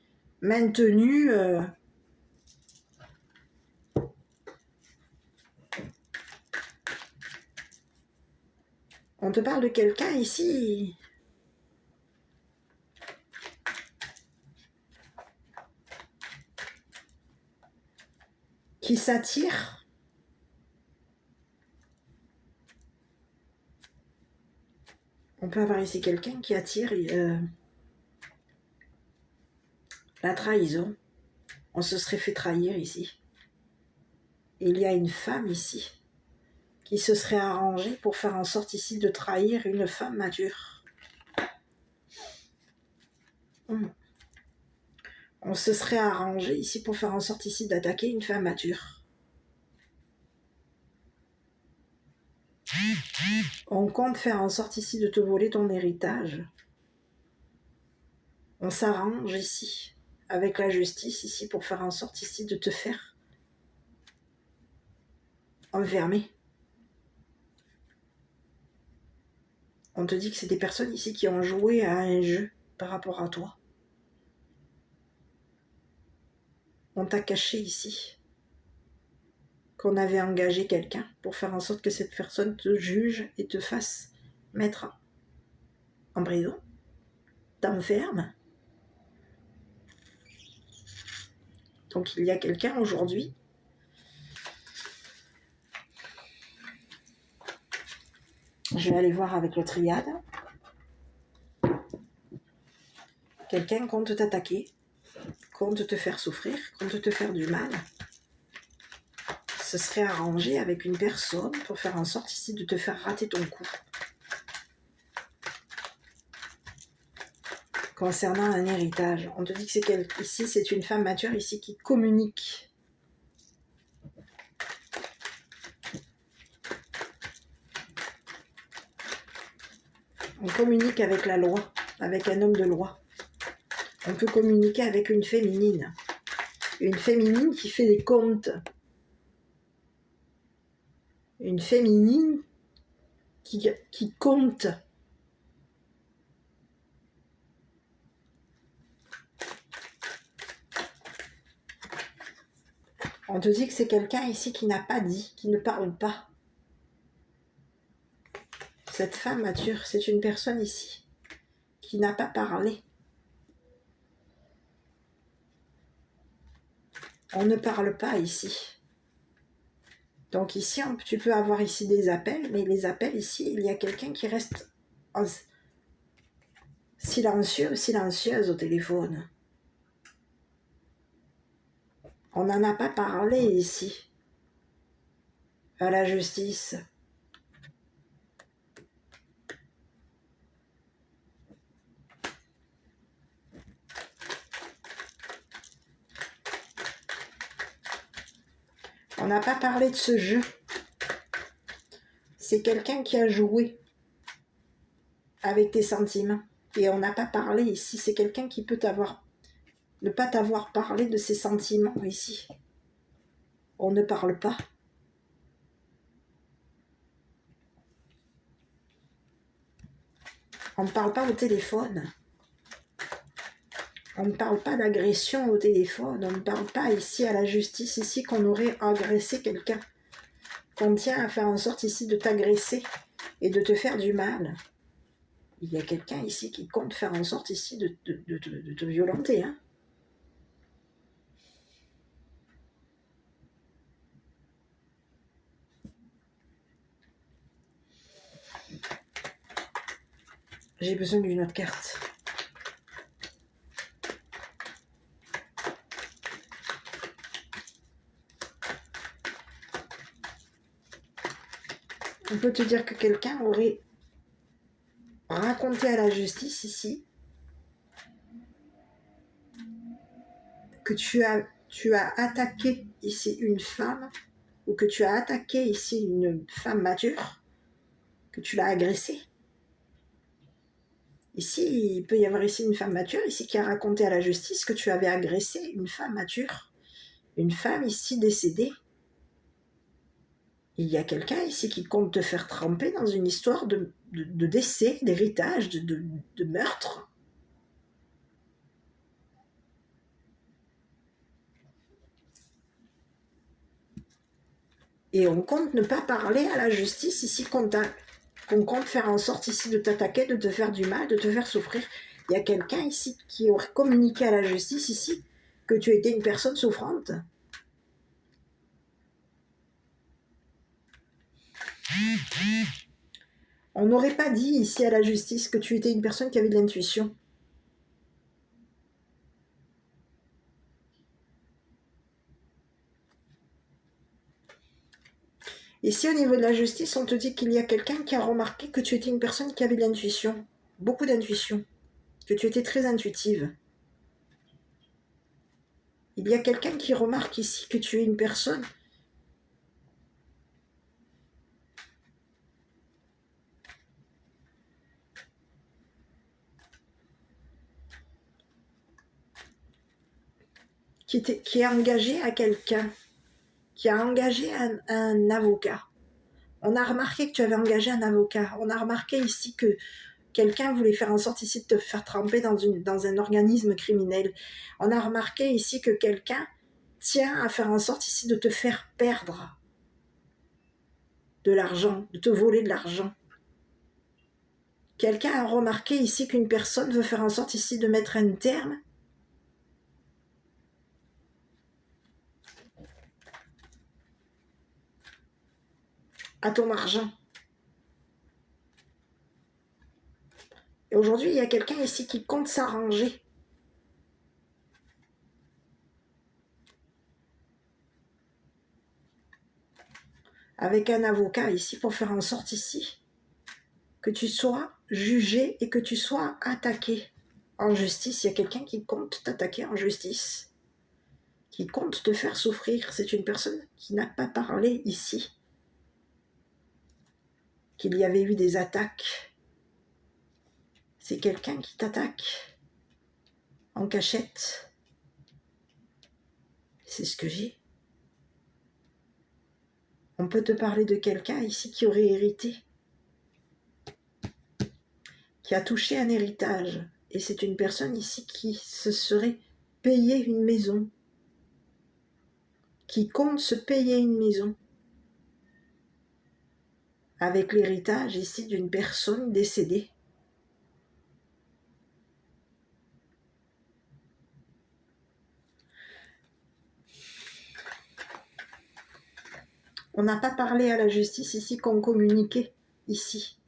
maintenue on te parle de quelqu'un ici qui s'attire on peut avoir ici quelqu'un qui attire la trahison. On se serait fait trahir ici. Et il y a une femme ici qui se serait arrangée pour faire en sorte ici de trahir une femme mature. On se serait arrangé ici pour faire en sorte ici d'attaquer une femme mature. On compte faire en sorte ici de te voler ton héritage. On s'arrange ici avec la justice ici pour faire en sorte ici de te faire enfermer. On te dit que c'est des personnes ici qui ont joué à un jeu par rapport à toi. On t'a caché ici qu'on avait engagé quelqu'un pour faire en sorte que cette personne te juge et te fasse mettre en prison, t'enferme. Donc il y a quelqu'un aujourd'hui je vais aller voir avec le triade. Quelqu'un compte t'attaquer, compte te faire souffrir, compte te faire du mal. Ce serait arrangé avec une personne pour faire en sorte ici de te faire rater ton coup. Concernant un héritage, on te dit que ici c'est une femme mature ici qui communique. On communique avec la loi, avec un homme de loi. On peut communiquer avec une féminine qui fait des comptes. Une féminine qui compte. On te dit que c'est quelqu'un ici qui n'a pas dit, qui ne parle pas. Cette femme mature, c'est une personne ici qui n'a pas parlé. On ne parle pas ici. Donc ici, tu peux avoir ici des appels, mais les appels ici, il y a quelqu'un qui reste silencieux, silencieuse au téléphone. On n'en a pas parlé ici, à la justice. On n'a pas parlé de ce jeu. C'est quelqu'un qui a joué avec tes sentiments. Et on n'a pas parlé ici. C'est quelqu'un qui peut ne pas t'avoir parlé de ses sentiments ici. On ne parle pas. On ne parle pas au téléphone. On ne parle pas d'agression au téléphone. On ne parle pas ici à la justice, ici qu'on aurait agressé quelqu'un. Qu'on tient à faire en sorte ici de t'agresser et de te faire du mal. Il y a quelqu'un ici qui compte faire en sorte ici de te violenter. Hein. J'ai besoin d'une autre carte. On peut te dire que quelqu'un aurait raconté à la justice ici que tu as attaqué ici une femme ou que tu as attaqué ici une femme mature, que tu l'as agressée. Ici, il peut y avoir ici une femme mature ici qui a raconté à la justice que tu avais agressé une femme mature, une femme ici décédée. Il y a quelqu'un ici qui compte te faire tremper dans une histoire de décès, d'héritage, de meurtre. Et on compte ne pas parler à la justice ici, qu'on compte faire en sorte ici de t'attaquer, de te faire du mal, de te faire souffrir. Il y a quelqu'un ici qui aurait communiqué à la justice ici que tu étais une personne souffrante. On n'aurait pas dit ici à la justice que tu étais une personne qui avait de l'intuition. Ici, au niveau de la justice, on te dit qu'il y a quelqu'un qui a remarqué que tu étais une personne qui avait de l'intuition, beaucoup d'intuition, que tu étais très intuitive. Il y a quelqu'un qui remarque ici que tu es une personne qui est engagée à quelqu'un, qui a engagé un avocat. On a remarqué que tu avais engagé un avocat. On a remarqué ici que quelqu'un voulait faire en sorte ici de te faire tremper dans un organisme criminel. On a remarqué ici que quelqu'un tient à faire en sorte ici de te faire perdre de l'argent, de te voler de l'argent. Quelqu'un a remarqué ici qu'une personne veut faire en sorte ici de mettre un terme à ton argent. Et aujourd'hui, il y a quelqu'un ici qui compte s'arranger avec un avocat ici pour faire en sorte ici que tu sois jugé et que tu sois attaqué en justice. Il y a quelqu'un qui compte t'attaquer en justice, qui compte te faire souffrir. C'est une personne qui n'a pas parlé ici qu'il y avait eu des attaques. C'est quelqu'un qui t'attaque en cachette. C'est ce que j'ai. On peut te parler de quelqu'un ici qui aurait hérité, qui a touché un héritage. Et c'est une personne ici qui se serait payé une maison, qui compte se payer une maison avec l'héritage ici d'une personne décédée. On n'a pas parlé à la justice ici qu'on communiquait ici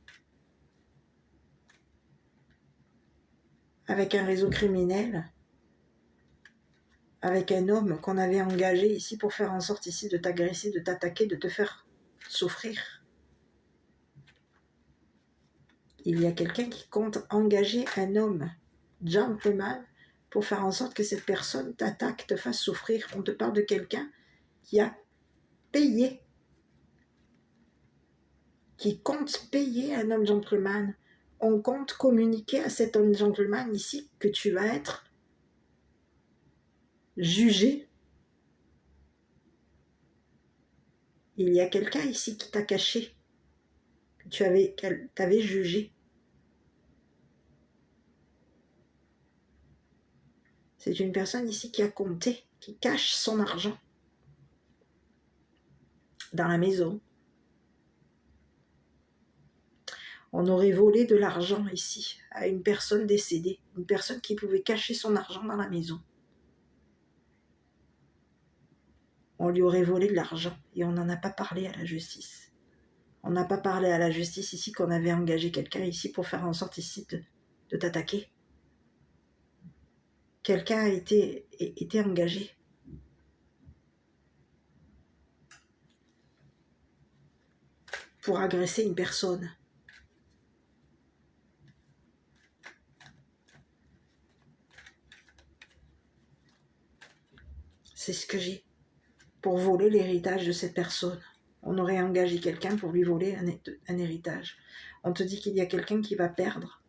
avec un réseau criminel, avec un homme qu'on avait engagé ici pour faire en sorte ici de t'agresser, de t'attaquer, de te faire souffrir. Il y a quelqu'un qui compte engager un homme, gentleman, pour faire en sorte que cette personne t'attaque, te fasse souffrir. On te parle de quelqu'un qui a payé, qui compte payer un homme gentleman. On compte communiquer à cet homme gentleman ici que tu vas être jugé. Il y a quelqu'un ici qui t'a caché, que t'avais jugé. C'est une personne ici qui a compté, qui cache son argent dans la maison. On aurait volé de l'argent ici à une personne décédée, une personne qui pouvait cacher son argent dans la maison. On lui aurait volé de l'argent et on n'en a pas parlé à la justice. On n'a pas parlé à la justice ici qu'on avait engagé quelqu'un ici pour faire en sorte ici de t'attaquer. Quelqu'un a été engagé. Pour agresser une personne. C'est ce que j'ai. Pour voler l'héritage de cette personne. On aurait engagé quelqu'un pour lui voler un héritage. On te dit qu'il y a quelqu'un qui va perdre.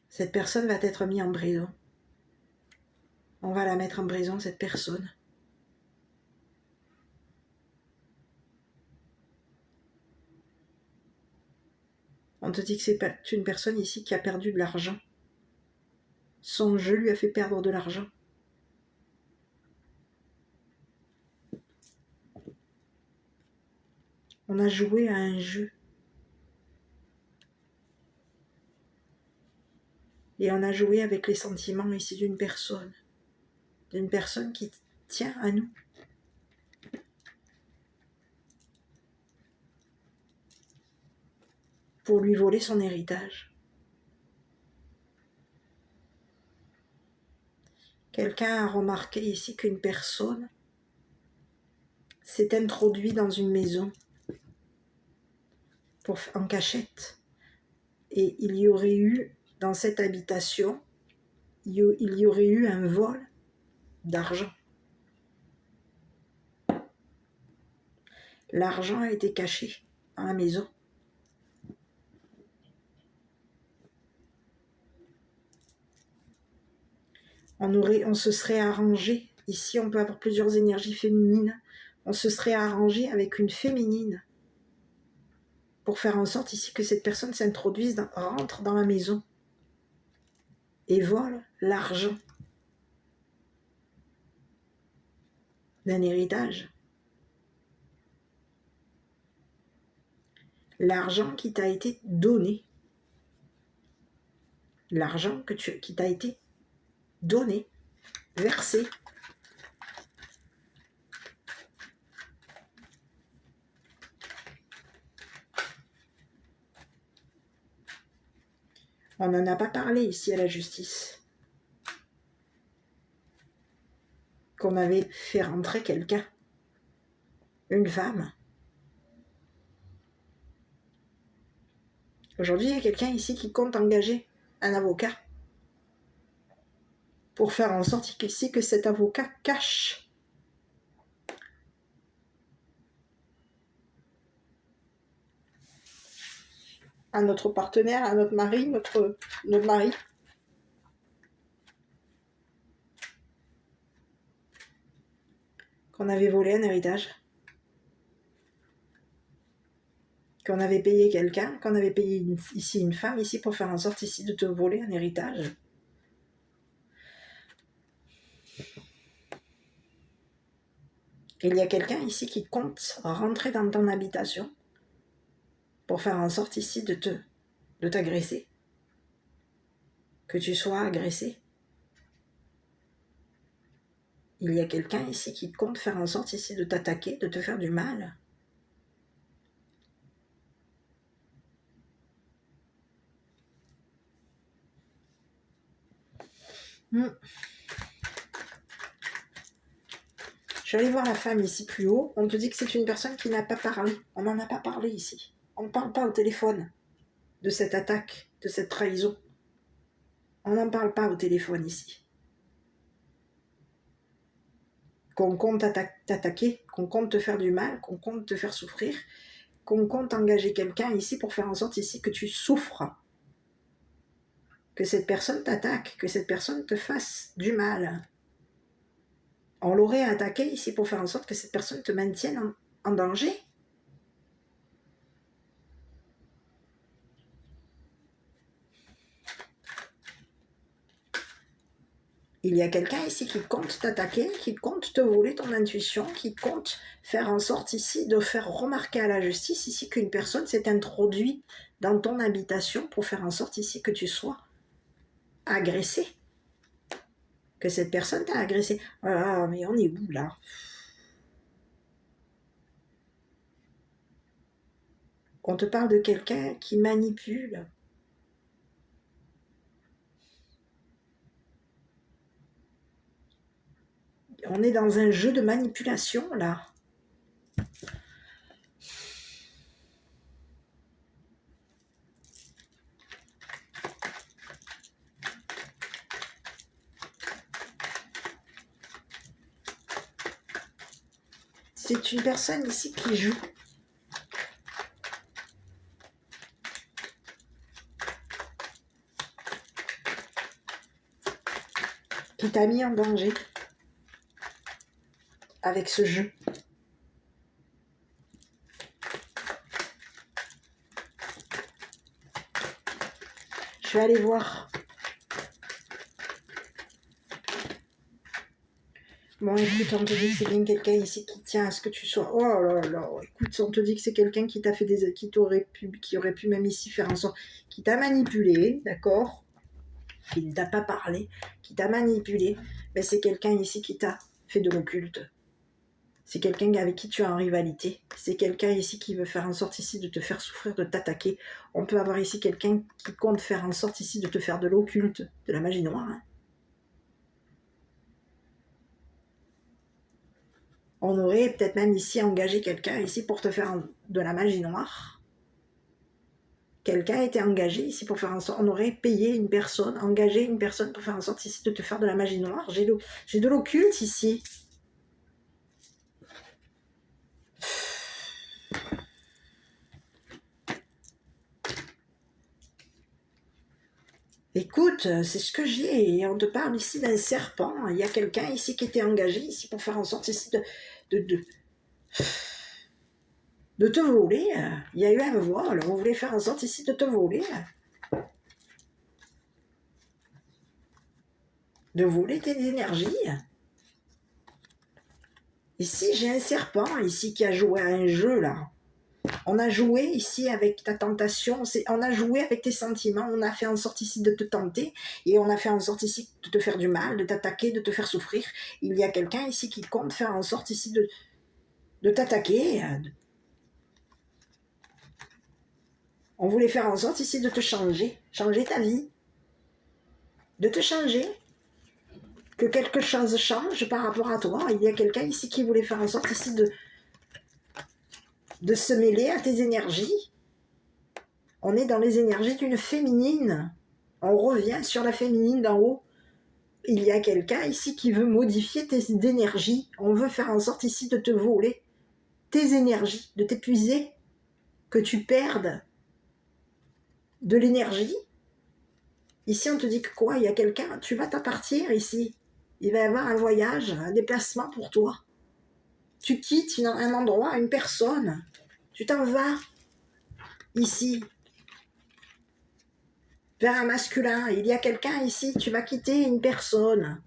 Cette personne va être mise en prison. On va la mettre en prison, cette personne. On te dit que c'est une personne ici qui a perdu de l'argent. Son jeu lui a fait perdre de l'argent. On a joué à un jeu. Et on a joué avec les sentiments ici d'une personne qui tient à nous. Pour lui voler son héritage. Quelqu'un a remarqué ici qu'une personne s'est introduite dans une maison en cachette. Et il y aurait eu, dans cette habitation, il y aurait eu un vol d'argent. L'argent a été caché dans la maison. On se serait arrangé. Ici, on peut avoir plusieurs énergies féminines. On se serait arrangé avec une féminine pour faire en sorte ici que cette personne s'introduise, rentre dans la maison et vole l'argent d'un héritage. L'argent qui t'a été donné. L'argent qui t'a été donné, versé. On n'en a pas parlé ici à la justice. Qu'on avait fait rentrer quelqu'un une femme. Aujourd'hui, il y a quelqu'un ici qui compte engager un avocat pour faire en sorte qu'ici que cet avocat cache à notre partenaire, à notre mari, notre mari, qu'on avait volé un héritage, qu'on avait payé quelqu'un, qu'on avait payé ici une femme ici pour faire en sorte ici de te voler un héritage. Il y a quelqu'un ici qui compte rentrer dans ton habitation pour faire en sorte ici de t'agresser, que tu sois agressé. Il y a quelqu'un ici qui compte faire en sorte ici de t'attaquer, de te faire du mal. Je vais aller voir la femme ici plus haut. On te dit que c'est une personne qui n'a pas parlé. On n'en a pas parlé ici. On ne parle pas au téléphone de cette attaque, de cette trahison. On n'en parle pas au téléphone ici. Qu'on compte t'attaquer, qu'on compte te faire du mal, qu'on compte te faire souffrir, qu'on compte engager quelqu'un ici pour faire en sorte ici que tu souffres. Que cette personne t'attaque, que cette personne te fasse du mal. On l'aurait attaqué ici pour faire en sorte que cette personne te maintienne en danger. Il y a quelqu'un ici qui compte t'attaquer, qui compte te voler ton intuition, qui compte faire en sorte ici de faire remarquer à la justice ici qu'une personne s'est introduite dans ton habitation pour faire en sorte ici que tu sois agressé. Que cette personne t'a agressé. Ah, mais on est où là? On te parle de quelqu'un qui manipule. On est dans un jeu de manipulation là. C'est une personne ici qui joue. Qui t'a mis en danger avec ce jeu. Je vais aller voir. Bon, écoute, on te dit que c'est bien quelqu'un ici qui tient à ce que tu sois. Oh là là, écoute, on te dit que c'est quelqu'un qui t'a fait qui aurait pu même ici faire en sorte, qui t'a manipulé, d'accord, qui ne t'a pas parlé, qui t'a manipulé, mais c'est quelqu'un ici qui t'a fait de l'occulte. C'est quelqu'un avec qui tu es en rivalité. C'est quelqu'un ici qui veut faire en sorte ici de te faire souffrir, de t'attaquer. On peut avoir ici quelqu'un qui compte faire en sorte ici de te faire de l'occulte, de la magie noire. Hein. On aurait peut-être même ici engagé quelqu'un ici pour te faire de la magie noire. Quelqu'un a été engagé ici pour faire en sorte, on aurait payé une personne, engagé une personne pour faire en sorte ici de te faire de la magie noire. J'ai de l'occulte ici. Écoute, c'est ce que j'ai, et on te parle ici d'un serpent. Il y a quelqu'un ici qui était engagé ici pour faire en sorte ici de te voler. Il y a eu un vol, on voulait faire en sorte ici de te voler. De voler tes énergies. Ici, j'ai un serpent ici qui a joué à un jeu là. On a joué ici avec ta tentation, on a joué avec tes sentiments, on a fait en sorte ici de te tenter et on a fait en sorte ici de te faire du mal, de t'attaquer, de te faire souffrir. Il y a quelqu'un ici qui compte faire en sorte ici de t'attaquer. On voulait faire en sorte ici de te changer ta vie, de te changer, que quelque chose change par rapport à toi. Il y a quelqu'un ici qui voulait faire en sorte ici de se mêler à tes énergies. On est dans les énergies d'une féminine. On revient sur la féminine d'en haut. Il y a quelqu'un ici qui veut modifier tes énergies. On veut faire en sorte ici de te voler tes énergies, de t'épuiser, que tu perdes de l'énergie. Ici, on te dit que quoi? Il y a quelqu'un, tu vas t'appartir ici. Il va y avoir un voyage, un déplacement pour toi. Tu quittes un endroit, une personne. Tu t'en vas ici vers un masculin. Il y a quelqu'un ici, tu vas quitter une personne.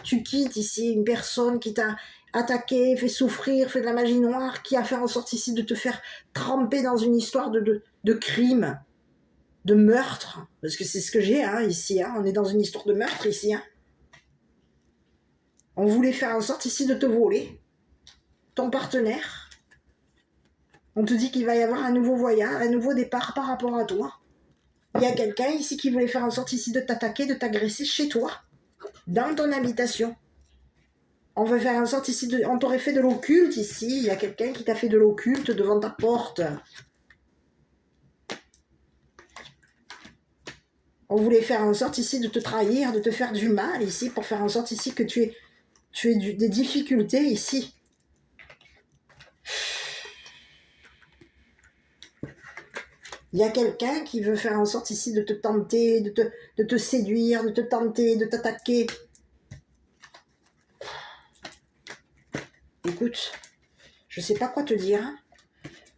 Tu quittes ici une personne qui t'a attaqué, fait souffrir, fait de la magie noire, qui a fait en sorte ici de te faire tremper dans une histoire de crime, de meurtre. Parce que c'est ce que j'ai ici. On est dans une histoire de meurtre ici. On voulait faire en sorte ici de te voler ton partenaire. On te dit qu'il va y avoir un nouveau voyage, un nouveau départ par rapport à toi. Il y a quelqu'un ici qui voulait faire en sorte ici de t'attaquer, de t'agresser chez toi, dans ton habitation. On veut faire en sorte ici, on t'aurait fait de l'occulte ici. Il y a quelqu'un qui t'a fait de l'occulte devant ta porte. On voulait faire en sorte ici de te trahir, de te faire du mal ici, pour faire en sorte ici que tu aies des difficultés ici. Il y a quelqu'un qui veut faire en sorte ici de te tenter, de te séduire, de te tenter, de t'attaquer. Écoute, je sais pas quoi te dire,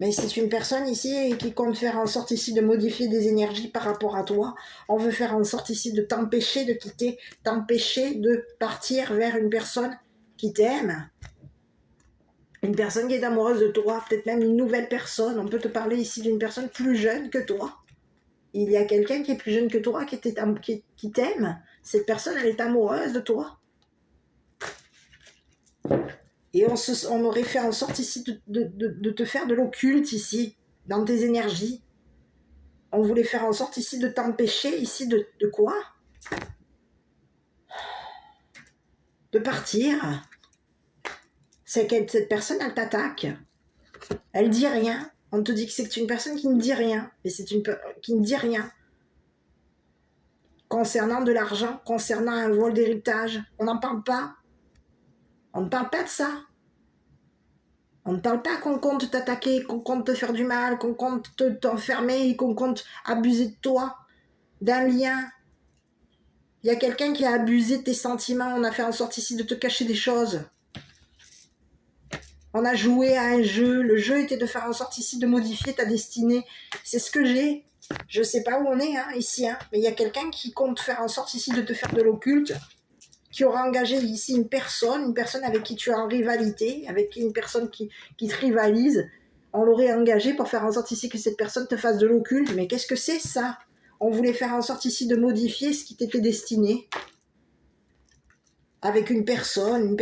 mais c'est une personne ici qui compte faire en sorte ici de modifier des énergies par rapport à toi. On veut faire en sorte ici de t'empêcher de quitter, t'empêcher de partir vers une personne qui t'aime. Une personne qui est amoureuse de toi, peut-être même une nouvelle personne. On peut te parler ici d'une personne plus jeune que toi. Il y a quelqu'un qui est plus jeune que toi, qui t'aime. Cette personne, elle est amoureuse de toi. Et on aurait fait en sorte ici de te faire de l'occulte ici, dans tes énergies. On voulait faire en sorte ici de t'empêcher ici de quoi? De partir. Cette personne, elle t'attaque. Elle dit rien. On te dit que c'est une personne qui ne dit rien. Mais qui ne dit rien. Concernant de l'argent, concernant un vol d'héritage. On n'en parle pas. On ne parle pas de ça. On ne parle pas qu'on compte t'attaquer, qu'on compte te faire du mal, qu'on compte t'enfermer, qu'on compte abuser de toi, d'un lien. Il y a quelqu'un qui a abusé de tes sentiments. On a fait en sorte ici de te cacher des choses. On a joué à un jeu. Le jeu était de faire en sorte ici de modifier ta destinée. C'est ce que j'ai. Je ne sais pas où on est ici. Mais il y a quelqu'un qui compte faire en sorte ici de te faire de l'occulte. Qui aura engagé ici une personne avec qui tu es en rivalité, avec une personne qui te rivalise. On l'aurait engagé pour faire en sorte ici que cette personne te fasse de l'occulte. Mais qu'est-ce que c'est ça? On voulait faire en sorte ici de modifier ce qui t'était destiné. Avec une personne.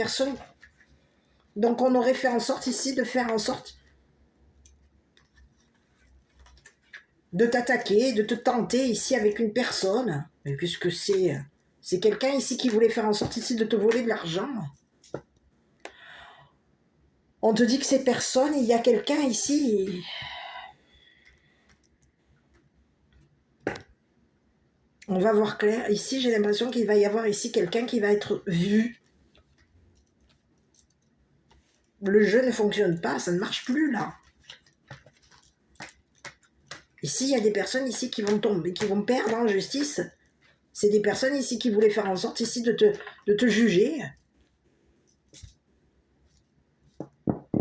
Donc on aurait fait en sorte ici de faire en sorte de t'attaquer, de te tenter ici avec une personne. Mais qu'est-ce que c'est? C'est quelqu'un ici qui voulait faire en sorte ici de te voler de l'argent. On te dit que ces personnes, il y a quelqu'un ici. On va voir clair. Ici, j'ai l'impression qu'il va y avoir ici quelqu'un qui va être vu. Le jeu ne fonctionne pas, ça ne marche plus là. Ici, il y a des personnes ici qui vont tomber, qui vont perdre en justice. C'est des personnes ici qui voulaient faire en sorte ici de te juger.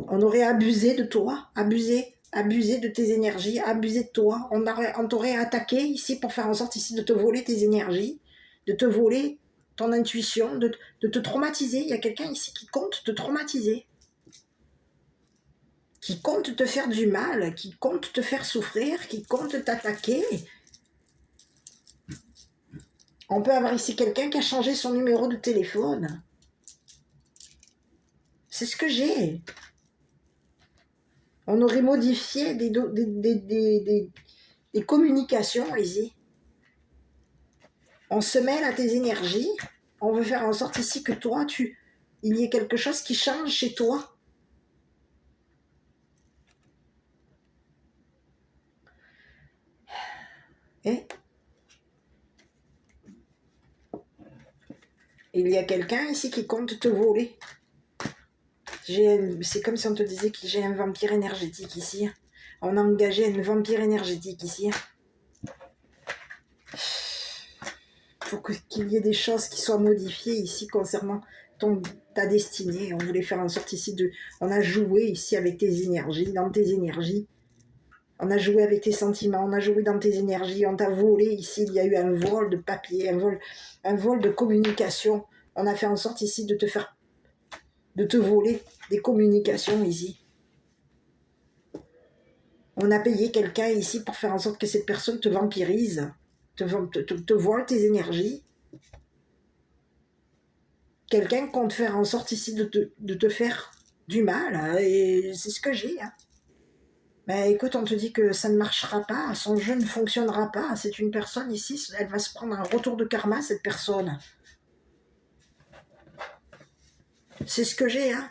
On aurait abusé de toi, abusé de tes énergies, abusé de toi. On t'aurait attaqué ici pour faire en sorte ici de te voler tes énergies, de te voler ton intuition, de te traumatiser. Il y a quelqu'un ici qui compte te traumatiser, qui compte te faire du mal, qui compte te faire souffrir, qui compte t'attaquer. On peut avoir ici quelqu'un qui a changé son numéro de téléphone. C'est ce que j'ai. On aurait modifié des communications ici. On se mêle à tes énergies. On veut faire en sorte ici que toi, il y ait quelque chose qui change chez toi. Et il y a quelqu'un ici qui compte te voler. C'est comme si on te disait que j'ai un vampire énergétique ici. On a engagé une vampire énergétique ici. Pour qu'il y ait des choses qui soient modifiées ici concernant ta destinée. On voulait faire en sorte ici de... On a joué ici avec tes énergies, dans tes énergies. On a joué avec tes sentiments, on a joué dans tes énergies, on t'a volé ici, il y a eu un vol de papier, un vol de communication. On a fait en sorte ici de te voler des communications ici. On a payé quelqu'un ici pour faire en sorte que cette personne te vampirise, te vole tes énergies. Quelqu'un compte faire en sorte ici de te faire du mal, hein, et c'est ce que j'ai. Hein. Mais écoute, on te dit que ça ne marchera pas, son jeu ne fonctionnera pas. C'est une personne ici, elle va se prendre un retour de karma, cette personne. C'est ce que j'ai, hein.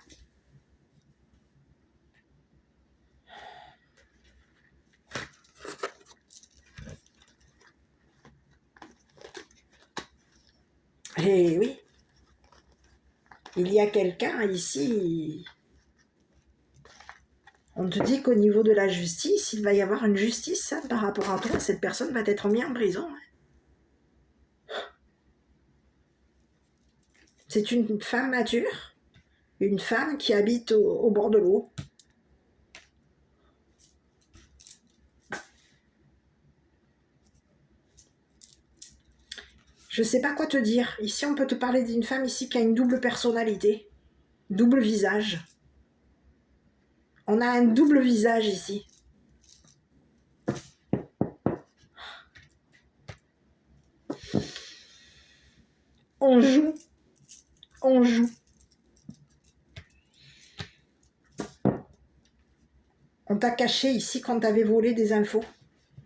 Eh oui. Il y a quelqu'un ici. On te dit qu'au niveau de la justice, il va y avoir une justice hein, par rapport à toi. Cette personne va être mise en prison. Hein. C'est une femme mature. Une femme qui habite au bord de l'eau. Je ne sais pas quoi te dire. Ici, on peut te parler d'une femme ici qui a une double personnalité. Double visage. On a un double visage ici. On joue. On joue. On t'a caché ici quand t'avais volé des infos,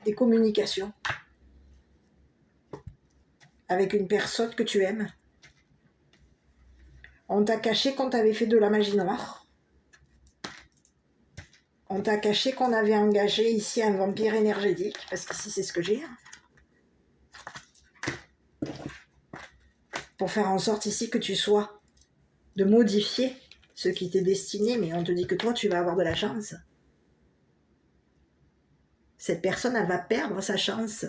des communications. Avec une personne que tu aimes. On t'a caché quand t'avais fait de la magie noire. On t'a caché qu'on avait engagé ici un vampire énergétique, parce qu'ici c'est ce que j'ai. Pour faire en sorte ici que tu sois, de modifier ce qui t'est destiné, mais on te dit que toi tu vas avoir de la chance. Cette personne, elle va perdre sa chance.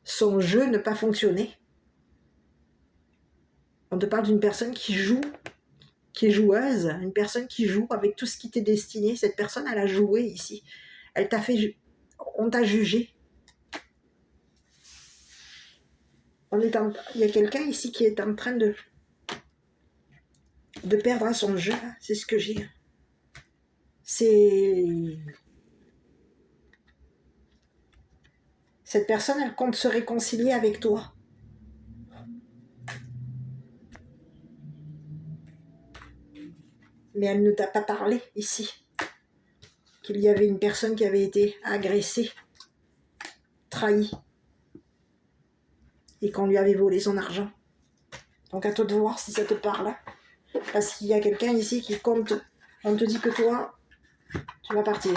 Son jeu ne pas fonctionner. On te parle d'une personne qui joue, qui est joueuse, une personne qui joue avec tout ce qui t'est destiné. Cette personne, elle a joué ici. Elle t'a fait... On t'a jugé. Il y a quelqu'un ici qui est en train de perdre son jeu. C'est ce que j'ai. Cette personne, elle compte se réconcilier avec toi. Mais elle ne t'a pas parlé ici. Qu'il y avait une personne qui avait été agressée, trahie. Et qu'on lui avait volé son argent. Donc à toi de voir si ça te parle. Parce qu'il y a quelqu'un ici qui compte. On te dit que toi, tu vas partir.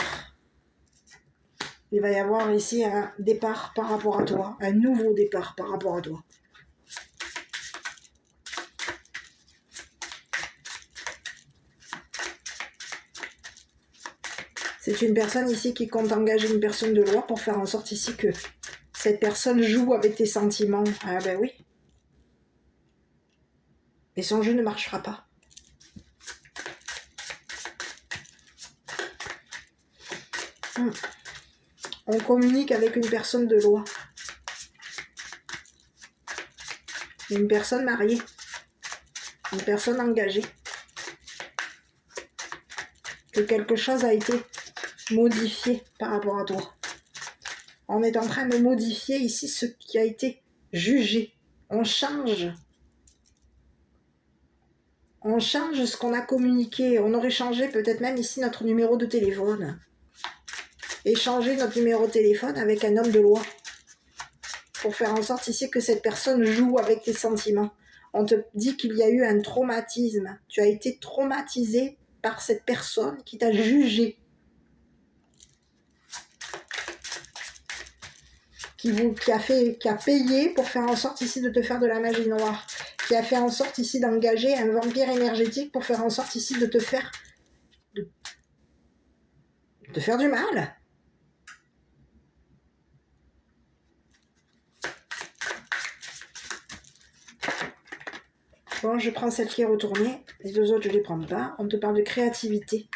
Il va y avoir ici un départ par rapport à toi. Un nouveau départ par rapport à toi. C'est une personne ici qui compte engager une personne de loi pour faire en sorte ici que cette personne joue avec tes sentiments. Ah ben oui. Mais son jeu ne marchera pas. On communique avec une personne de loi. Une personne mariée. Une personne engagée. Que quelque chose a été modifié par rapport à toi. On est en train de modifier ici ce qui a été jugé. On change. On change ce qu'on a communiqué. On aurait changé peut-être même ici notre numéro de téléphone. Échanger notre numéro de téléphone avec un homme de loi. Pour faire en sorte ici que cette personne joue avec tes sentiments. On te dit qu'il y a eu un traumatisme. Tu as été traumatisé par cette personne qui t'a jugé. qui a payé pour faire en sorte ici de te faire de la magie noire, qui a fait en sorte ici d'engager un vampire énergétique pour faire en sorte ici de te faire du mal. Bon, je prends celle qui est retournée, les deux autres je ne les prends pas. On te parle de créativité.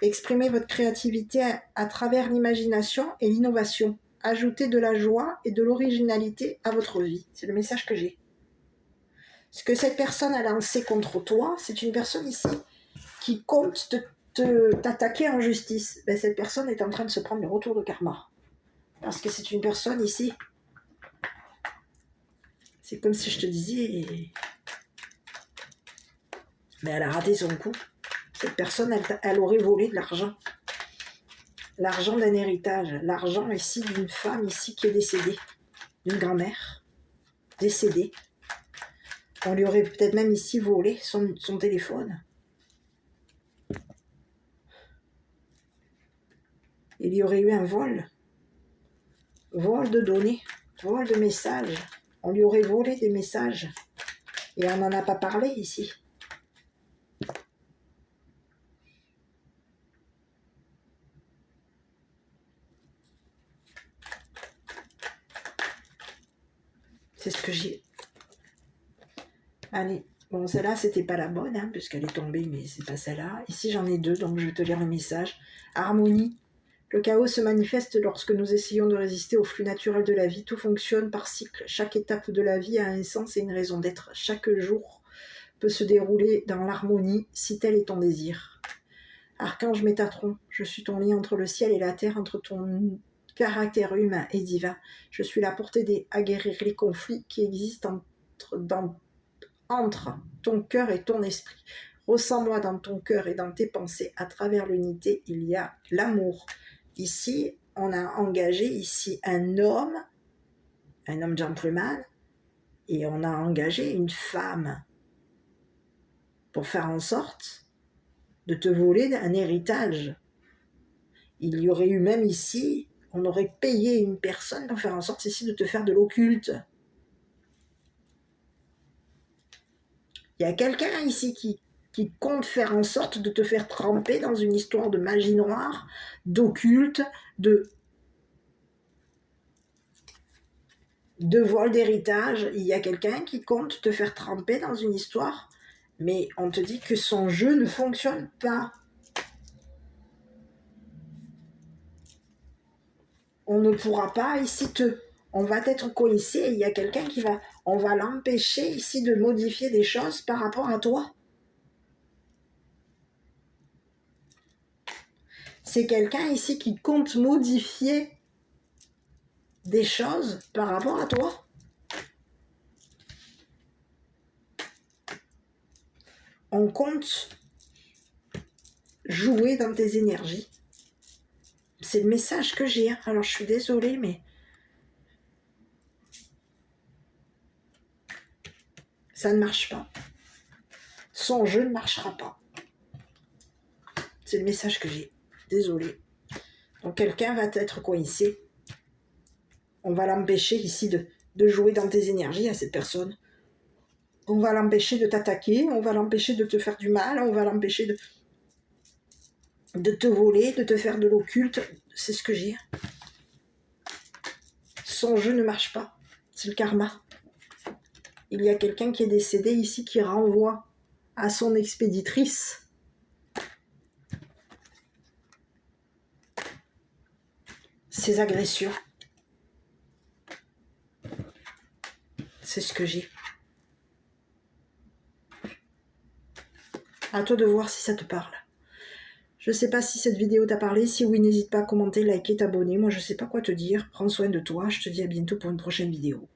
Exprimez votre créativité à travers l'imagination et l'innovation. Ajoutez de la joie et de l'originalité à votre vie. C'est le message que j'ai. Ce que cette personne a lancé contre toi, c'est une personne ici qui compte t'attaquer en justice. Ben, cette personne est en train de se prendre le retour de karma. Parce que c'est une personne ici. C'est comme si je te disais... Mais elle a raté son coup. Cette personne, elle aurait volé de l'argent. L'argent d'un héritage. L'argent ici d'une femme ici qui est décédée. D'une grand-mère décédée. On lui aurait peut-être même ici volé son téléphone. Il y aurait eu un vol. Vol de données. Vol de messages. On lui aurait volé des messages. Et on n'en a pas parlé ici. C'est ce que j'ai. Allez, bon, celle-là, c'était pas la bonne, hein, puisqu'elle est tombée, mais c'est pas celle-là. Ici, j'en ai deux, donc je vais te lire le message. Harmonie. Le chaos se manifeste lorsque nous essayons de résister au flux naturel de la vie. Tout fonctionne par cycle. Chaque étape de la vie a un sens et une raison d'être. Chaque jour peut se dérouler dans l'harmonie, si tel est ton désir. Archange Métatron, je suis ton lien entre le ciel et la terre, entre ton caractère humain et divin. Je suis là pour t'aider à guérir les conflits qui existent entre ton cœur et ton esprit. Ressens-moi dans ton cœur et dans tes pensées. À travers l'unité, il y a l'amour. Ici, on a engagé ici un homme gentleman, et on a engagé une femme pour faire en sorte de te voler un héritage. Il y aurait eu même ici, on aurait payé une personne pour faire en sorte ici de te faire de l'occulte. Il y a quelqu'un ici qui compte faire en sorte de te faire tremper dans une histoire de magie noire, d'occulte, de vol d'héritage. Il y a quelqu'un qui compte te faire tremper dans une histoire, mais on te dit que son jeu ne fonctionne pas. On ne pourra pas ici on va être coincé et il y a quelqu'un on va l'empêcher ici de modifier des choses par rapport à toi. C'est quelqu'un ici qui compte modifier des choses par rapport à toi. On compte jouer dans tes énergies. C'est le message que j'ai. Alors, je suis désolée, mais ça ne marche pas. Son jeu ne marchera pas. C'est le message que j'ai. Désolée. Donc, quelqu'un va être coincé. On va l'empêcher ici de jouer dans tes énergies à cette personne. On va l'empêcher de t'attaquer. On va l'empêcher de te faire du mal. On va l'empêcher de te voler, de te faire de l'occulte. C'est ce que j'ai. Son jeu ne marche pas. C'est le karma. Il y a quelqu'un qui est décédé ici qui renvoie à son expéditrice ses agressions. C'est ce que j'ai. À toi de voir si ça te parle. Je ne sais pas si cette vidéo t'a parlé. Si oui, n'hésite pas à commenter, liker, t'abonner. Moi, je ne sais pas quoi te dire. Prends soin de toi. Je te dis à bientôt pour une prochaine vidéo.